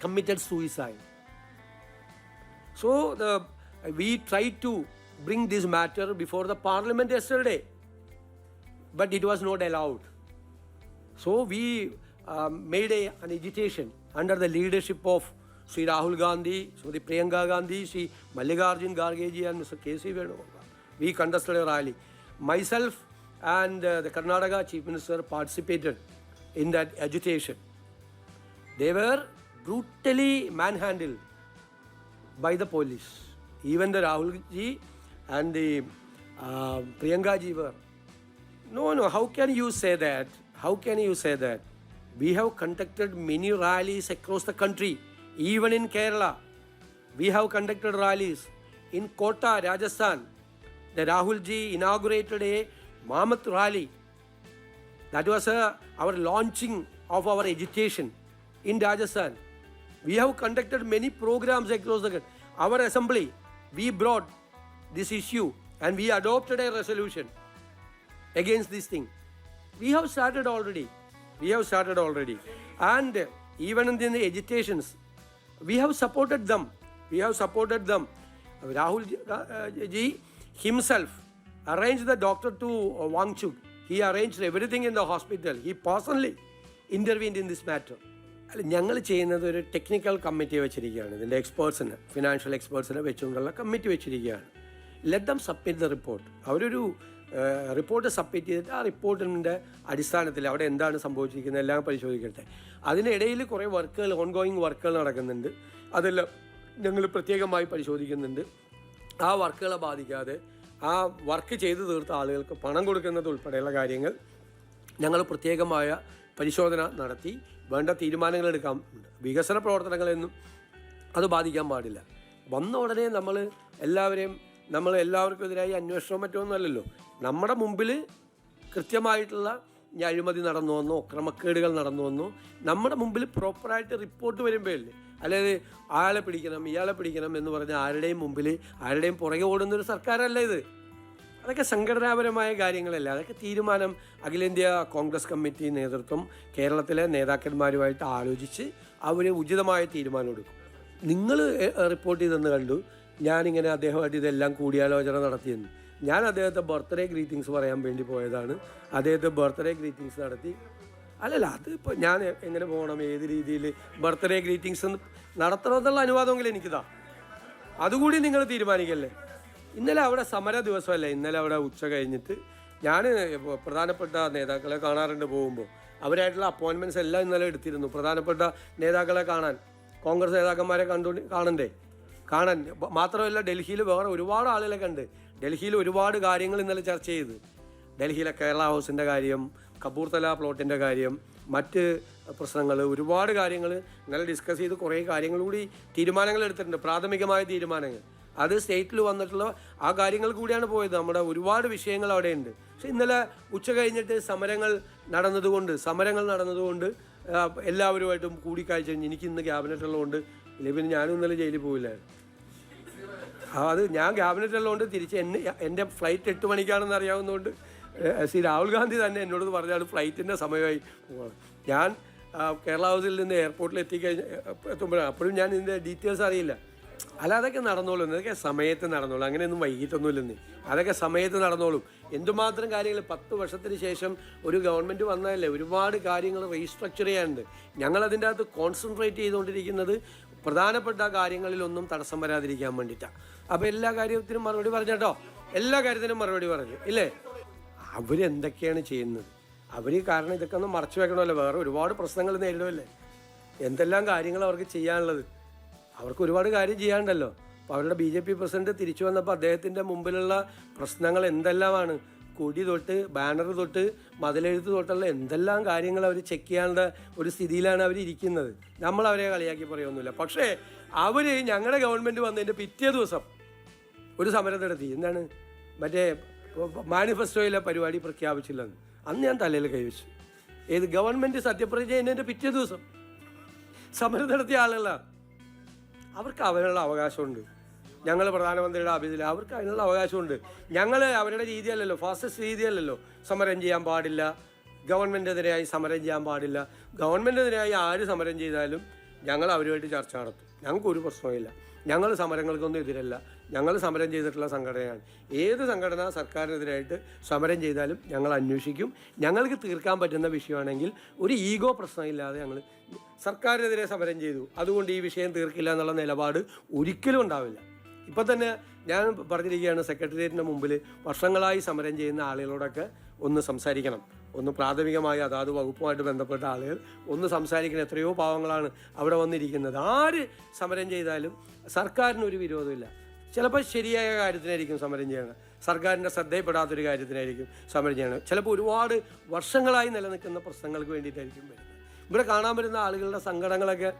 committed suicide. So we tried to bring this matter before the parliament yesterday, but it was not allowed. So we made an agitation under the leadership of Sri Rahul Gandhi, Sri Priyanka Gandhi, Sri Mallikarjun Kharge ji and Mr. K.C. Venugopal. We conducted a rally. Myself and the Karnataka Chief Minister participated in that agitation. They were brutally manhandled by the police. Even the Rahul ji and the Priyanka ji were. No, how can you say that? How can you say that? We have conducted many rallies across the country, even in Kerala. We have conducted rallies in Kota, Rajasthan. The Rahul ji inaugurated a Mammoth rally. That was our launching of our agitation in Rajasthan. We have conducted many programs across the country. Our assembly, we brought this issue and we adopted a resolution against this thing. We have started already. And even in the agitations, we have supported them. Rahul ji himself arranged the doctor to Wangchuk. He arranged everything in the hospital. He personally intervened in this matter. ഞങ്ങൾ ചെയ്യുന്നത് ഒരു technical committee വെച്ചിരിക്കുകയാണ്. ഇതിൻ്റെ എക്സ്പേർട്സിന്, financial എക്സ്പേർട്സിനെ വെച്ചുകൊണ്ടുള്ള committee വെച്ചിരിക്കുകയാണ്. Let them submit the report. അവരൊരു report submit ചെയ്തിട്ട് ആ റിപ്പോർട്ടിൻ്റെ അടിസ്ഥാനത്തിൽ അവിടെ എന്താണ് സംഭവിച്ചിരിക്കുന്നത് എല്ലാം പരിശോധിക്കട്ടെ. അതിനിടയിൽ കുറേ വർക്കുകൾ, ഓൺഗോയിങ് വർക്കുകൾ നടക്കുന്നുണ്ട്. അതെല്ലാം ഞങ്ങൾ പ്രത്യേകമായി പരിശോധിക്കുന്നുണ്ട്. ആ വർക്കുകളെ ബാധിക്കാതെ ആ വർക്ക് ചെയ്ത് തീർത്ത ആളുകൾക്ക് പണം കൊടുക്കുന്നത് ഉൾപ്പെടെയുള്ള കാര്യങ്ങൾ ഞങ്ങൾ പ്രത്യേകമായ പരിശോധന നടത്തി വേണ്ട തീരുമാനങ്ങൾ എടുക്കാം. വികസന പ്രവർത്തനങ്ങളെന്നും അത് ബാധിക്കാൻ പാടില്ല. വന്ന ഉടനെ നമ്മൾ എല്ലാവർക്കും എതിരായി അന്വേഷണവും മറ്റൊന്നും അല്ലല്ലോ. നമ്മുടെ മുമ്പിൽ കൃത്യമായിട്ടുള്ള അഴിമതി നടന്നു വന്നോ, ക്രമക്കേടുകൾ നടന്നു വന്നോ നമ്മുടെ മുമ്പിൽ പ്രോപ്പറായിട്ട് റിപ്പോർട്ട് വരുമ്പോഴല്ലേ. അതായത് ആളെ പിടിക്കണം, ഇയാളെ പിടിക്കണം എന്ന് പറഞ്ഞാൽ ആരുടെയും പുറകെ ഓടുന്നൊരു സർക്കാരല്ല ഇത്. അതൊക്കെ സംഘടനാപരമായ കാര്യങ്ങളല്ല. അതൊക്കെ തീരുമാനം അഖിലേന്ത്യാ കോൺഗ്രസ് കമ്മിറ്റി നേതൃത്വം കേരളത്തിലെ നേതാക്കന്മാരുമായിട്ട് ആലോചിച്ച് അവർ ഉചിതമായ തീരുമാനം എടുക്കും. നിങ്ങൾ റിപ്പോർട്ട് ചെയ്തെന്ന് കണ്ടു, ഞാനിങ്ങനെ അദ്ദേഹമായിട്ട് ഇതെല്ലാം കൂടിയാലോചന നടത്തിയെന്ന്. ഞാൻ അദ്ദേഹത്തെ ബർത്ത്ഡേ ഗ്രീറ്റിങ്സ് പറയാൻ വേണ്ടി പോയതാണ്. അദ്ദേഹത്തെ ബർത്ത്ഡേ ഗ്രീറ്റിങ്സ് നടത്തി. അതിപ്പോൾ ഞാൻ എങ്ങനെ പോകണം, ഏത് രീതിയിൽ ബർത്ത്ഡേ ഗ്രീറ്റിങ്സ് നടത്തണമെന്നുള്ള അനുവാദമെങ്കിലും എനിക്കിതാ. അതുകൂടി നിങ്ങൾ തീരുമാനിക്കല്ലേ. ഇന്നലെ അവിടെ സമര ദിവസമല്ലേ. ഇന്നലെ അവിടെ ഉച്ച കഴിഞ്ഞിട്ട് ഞാൻ പ്രധാനപ്പെട്ട നേതാക്കളെ കാണാറുണ്ട്. പോകുമ്പോൾ അവരായിട്ടുള്ള അപ്പോയിൻമെൻറ്റ്സ് എല്ലാം ഇന്നലെ എടുത്തിരുന്നു. പ്രധാനപ്പെട്ട നേതാക്കളെ കാണാൻ, കോൺഗ്രസ് നേതാക്കന്മാരെ കാണാൻ മാത്രമല്ല, ഡൽഹിയിൽ വേറെ ഒരുപാട് ആളുകളെ കണ്ട്. ഡൽഹിയിൽ ഒരുപാട് കാര്യങ്ങൾ ഇന്നലെ ചർച്ച ചെയ്ത്. ഡൽഹിയിലെ കേരള ഹൗസിൻ്റെ കാര്യം, കപൂർത്തല പ്ലോട്ടിൻ്റെ കാര്യം, മറ്റ് പ്രശ്നങ്ങൾ, ഒരുപാട് കാര്യങ്ങൾ ഇന്നലെ ഡിസ്കസ് ചെയ്ത് കുറേ കാര്യങ്ങൾ കൂടി തീരുമാനങ്ങൾ എടുത്തിട്ടുണ്ട്. പ്രാഥമികമായ തീരുമാനങ്ങൾ അത് സ്റ്റേറ്റിൽ വന്നിട്ടുള്ള ആ കാര്യങ്ങൾ കൂടിയാണ് പോയത്. നമ്മുടെ ഒരുപാട് വിഷയങ്ങൾ അവിടെയുണ്ട്. പക്ഷെ ഇന്നലെ ഉച്ച കഴിഞ്ഞിട്ട് സമരങ്ങൾ നടന്നതുകൊണ്ട് എല്ലാവരുമായിട്ടും കൂടിക്കാഴ്ച കഴിഞ്ഞ് എനിക്ക് ഇന്ന് ക്യാബിനറ്റ് ഉള്ളതുകൊണ്ട് ഇല്ലെങ്കിൽ പിന്നെ ഞാനും ഇന്നലെ ജയിലിൽ പോയില്ലായിരുന്നു. അത് ഞാൻ ക്യാബിനറ്റ് ഉള്ളതുകൊണ്ട് തിരിച്ച് എൻ്റെ ഫ്ലൈറ്റ് 8 മണിക്കാണെന്ന് അറിയാവുന്നതുകൊണ്ട് ശ്രീ രാഹുൽ ഗാന്ധി തന്നെ എന്നോട് പറഞ്ഞാണ് ഫ്ലൈറ്റിൻ്റെ സമയമായി പോകണം. ഞാൻ കേരള ഹൗസിൽ നിന്ന് എയർപോർട്ടിൽ എത്തുമ്പോഴാണ്, അപ്പോഴും ഞാൻ ഇതിൻ്റെ ഡീറ്റെയിൽസ് അറിയില്ല. അല്ല, അതൊക്കെ നടന്നോളും, അതൊക്കെ സമയത്ത് നടന്നോളും, അങ്ങനെയൊന്നും വൈകിട്ടൊന്നുമില്ലെന്ന്, അതൊക്കെ സമയത്ത് നടന്നോളും. എന്തുമാത്രം കാര്യങ്ങൾ 10 വർഷത്തിന് ശേഷം ഒരു ഗവൺമെൻറ് വന്നതല്ലേ, ഒരുപാട് കാര്യങ്ങൾ റീസ്ട്രക്ചർ ചെയ്യാനുണ്ട്. ഞങ്ങളതിൻ്റെ അകത്ത് കോൺസെൻട്രേറ്റ് ചെയ്തുകൊണ്ടിരിക്കുന്നത് പ്രധാനപ്പെട്ട കാര്യങ്ങളിലൊന്നും തടസ്സം വരാതിരിക്കാൻ വേണ്ടിയിട്ടാണ്. അപ്പോൾ എല്ലാ കാര്യത്തിനും മറുപടി പറഞ്ഞു കേട്ടോ, എല്ലാ കാര്യത്തിനും മറുപടി പറഞ്ഞു ഇല്ലേ. അവരെന്തൊക്കെയാണ് ചെയ്യുന്നത്, അവർ കാരണം ഇതൊക്കെ ഒന്ന് മറച്ചു വെക്കണമല്ലോ, വേറെ ഒരുപാട് പ്രശ്നങ്ങൾ നേരിടുമല്ലേ, എന്തെല്ലാം കാര്യങ്ങൾ അവർക്ക് ചെയ്യാനുള്ളത്, അവർക്ക് ഒരുപാട് കാര്യം ചെയ്യാനുണ്ടല്ലോ. അപ്പോൾ അവരുടെ BJP പ്രസിഡന്റ് തിരിച്ചു വന്നപ്പോൾ അദ്ദേഹത്തിൻ്റെ മുമ്പിലുള്ള പ്രശ്നങ്ങൾ എന്തെല്ലാമാണ്, കൊടി തൊട്ട് ബാനർ തൊട്ട് മതിലെഴുത്ത് തൊട്ടുള്ള എന്തെല്ലാം കാര്യങ്ങൾ അവർ ചെക്ക് ചെയ്യാനുള്ള ഒരു സ്ഥിതിയിലാണ് അവർ ഇരിക്കുന്നത്. നമ്മൾ അവരെ കളിയാക്കി പറയുമൊന്നുമില്ല. പക്ഷേ അവർ ഞങ്ങളുടെ ഗവൺമെൻറ് വന്നതിൻ്റെ പിറ്റേ ദിവസം ഒരു സമരം നടത്തി. എന്താണ്, മറ്റേ മാനിഫെസ്റ്റോയിലെ പരിപാടി പ്രഖ്യാപിച്ചില്ലെന്ന്. അന്ന് ഞാൻ തലയിൽ കൈവച്ചു. ഏത് ഗവൺമെൻറ് സത്യപ്രതിജ്ഞ ചെയ്യുന്നതിൻ്റെ പിറ്റേ ദിവസം സമരം നടത്തിയ ആളുകളാണ്. അവർക്ക് അവനുള്ള അവകാശമുണ്ട്. ഞങ്ങൾ പ്രധാനമന്ത്രിയുടെ ഓഫീസിൽ അവർക്ക് അതിനുള്ള അവകാശമുണ്ട്. ഞങ്ങൾ അവരുടെ രീതിയല്ലല്ലോ, ഫാസിസ്റ്റ് രീതിയല്ലല്ലോ. സമരം ചെയ്യാൻ പാടില്ല, ഗവൺമെൻറ്റിനെതിരായി സമരം ചെയ്യാൻ പാടില്ല. ഗവൺമെൻറ്റിനെതിരായി ആര് സമരം ചെയ്താലും ഞങ്ങൾ അവരുമായിട്ട് ചർച്ച നടത്തും. ഞങ്ങൾക്കൊരു പ്രശ്നമില്ല. ഞങ്ങൾ സമരങ്ങൾക്കൊന്നും എതിരല്ല. ഞങ്ങൾ സമരം ചെയ്തിട്ടുള്ള സംഘടനയാണ്. ഏത് സംഘടന സർക്കാരിനെതിരായിട്ട് സമരം ചെയ്താലും ഞങ്ങൾ അന്വേഷിക്കും. ഞങ്ങൾക്ക് തീർക്കാൻ പറ്റുന്ന വിഷയമാണെങ്കിൽ ഒരു ഈഗോ പ്രശ്നമില്ലാതെ ഞങ്ങൾ സർക്കാരിനെതിരെ സമരം ചെയ്തു, അതുകൊണ്ട് ഈ വിഷയം തീർക്കില്ല എന്നുള്ള നിലപാട് ഒരിക്കലും ഉണ്ടാവില്ല. ഇപ്പം തന്നെ ഞാൻ പറഞ്ഞിരിക്കുകയാണ്, സെക്രട്ടേറിയറ്റിൻ്റെ മുമ്പിൽ വർഷങ്ങളായി സമരം ചെയ്യുന്ന ആളുകളോടൊക്കെ ഒന്ന് സംസാരിക്കണം, ഒന്ന് പ്രാഥമികമായി അതാത് വകുപ്പുമായിട്ട് ബന്ധപ്പെട്ട ആളുകൾ ഒന്ന് സംസാരിക്കണം. എത്രയോ പാവങ്ങളാണ് അവിടെ വന്നിരിക്കുന്നത്. ആര് സമരം ചെയ്താലും സർക്കാരിനൊരു വിരോധമില്ല. ചിലപ്പോൾ ശരിയായ കാര്യത്തിനായിരിക്കും സമരം ചെയ്യണം, സർക്കാരിൻ്റെ ശ്രദ്ധയിൽപ്പെടാത്തൊരു കാര്യത്തിനായിരിക്കും സമരം ചെയ്യണം. ചിലപ്പോൾ ഒരുപാട് വർഷങ്ങളായി നിലനിൽക്കുന്ന പ്രശ്നങ്ങൾക്ക് വേണ്ടിയിട്ടായിരിക്കും വരുന്നത്. ഇവിടെ കാണാൻ വരുന്ന ആളുകളുടെ സങ്കടങ്ങളൊക്കെ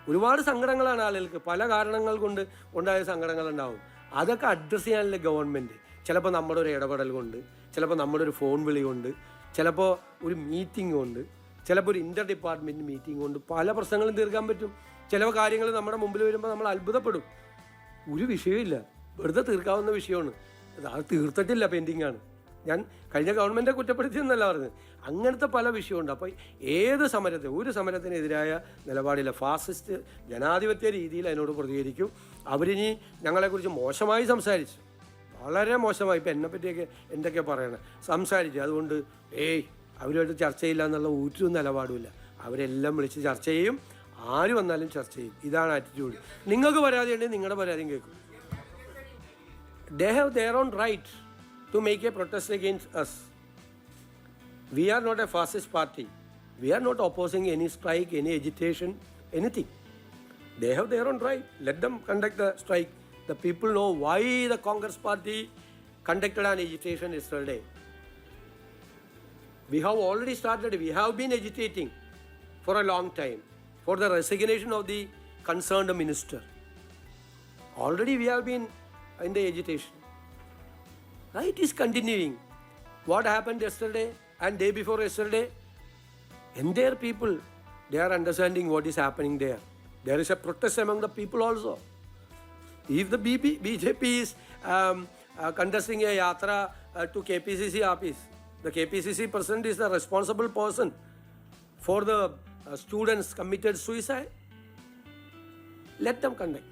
ഒരുപാട് സങ്കടങ്ങളാണ് ആളുകൾക്ക്, പല കാരണങ്ങൾ കൊണ്ട് ഉണ്ടായ സങ്കടങ്ങളുണ്ടാവും. അതൊക്കെ അഡ്രസ്സ് ചെയ്യാനുള്ള ഗവൺമെൻറ് ചിലപ്പോൾ നമ്മുടെ ഒരു ഇടപെടൽ കൊണ്ട്, ചിലപ്പോൾ നമ്മുടെ ഒരു ഫോൺ വിളി കൊണ്ട്, ചിലപ്പോൾ ഒരു മീറ്റിംഗ് കൊണ്ട്, ചിലപ്പോൾ ഒരു ഇൻ്റർ ഡിപ്പാർട്ട്മെൻറ്റ് മീറ്റിംഗ് കൊണ്ട് പല പ്രശ്നങ്ങളും തീർക്കാൻ പറ്റും. ചില കാര്യങ്ങൾ നമ്മുടെ മുമ്പിൽ വരുമ്പോൾ നമ്മൾ അത്ഭുതപ്പെടും. ഒരു വിഷയമില്ല, വെറുതെ തീർക്കാവുന്ന വിഷയമാണ്, അത് തീർത്തിട്ടില്ല, പെൻഡിങ്ങാണ്. ഞാൻ കഴിഞ്ഞ ഗവൺമെൻറെ കുറ്റപ്പെടുത്തിയെന്നല്ല പറഞ്ഞത്, അങ്ങനത്തെ പല വിഷയമുണ്ട്. അപ്പോൾ ഏത് സമരത്തിന്, ഒരു സമരത്തിനെതിരായ നിലപാടില്ല. ഫാസിസ്റ്റ് ജനാധിപത്യ രീതിയിൽ അതിനോട് പ്രതികരിക്കും. അവരിനി ഞങ്ങളെക്കുറിച്ച് മോശമായി സംസാരിച്ചു, വളരെ മോശമായി, ഇപ്പം എന്നെപ്പറ്റിയൊക്കെ എന്തൊക്കെ പറയണം സംസാരിച്ചു. അതുകൊണ്ട് അവരുമായിട്ട് ചർച്ച ചെയ്യില്ല എന്നുള്ള ഒരു നിലപാടുമില്ല. അവരെല്ലാം വിളിച്ച് ചർച്ച ചെയ്യും, ആര് വന്നാലും ചർച്ച ചെയ്യും. ഇതാണ് ആറ്റിറ്റ്യൂഡ്. നിങ്ങൾക്ക് പരാതി ഉണ്ടെങ്കിൽ നിങ്ങളുടെ പരാതിയും കേൾക്കും. They have their own right to make a protest against us. We are not a fascist party. We are not opposing any strike, any agitation, anything. They have their own right. Let them conduct the strike. The people know why the Congress party conducted an agitation yesterday. We have already started. We have been agitating for a long time for the resignation of the concerned minister. Already we have been in the agitation. It is continuing. What happened yesterday and day before yesterday, entire people, they are understanding what is happening there. There is a protest among the people also. If the BJP is conducting a yatra to KPCC office, the KPCC president is the responsible person for the students committed suicide. Let them conduct.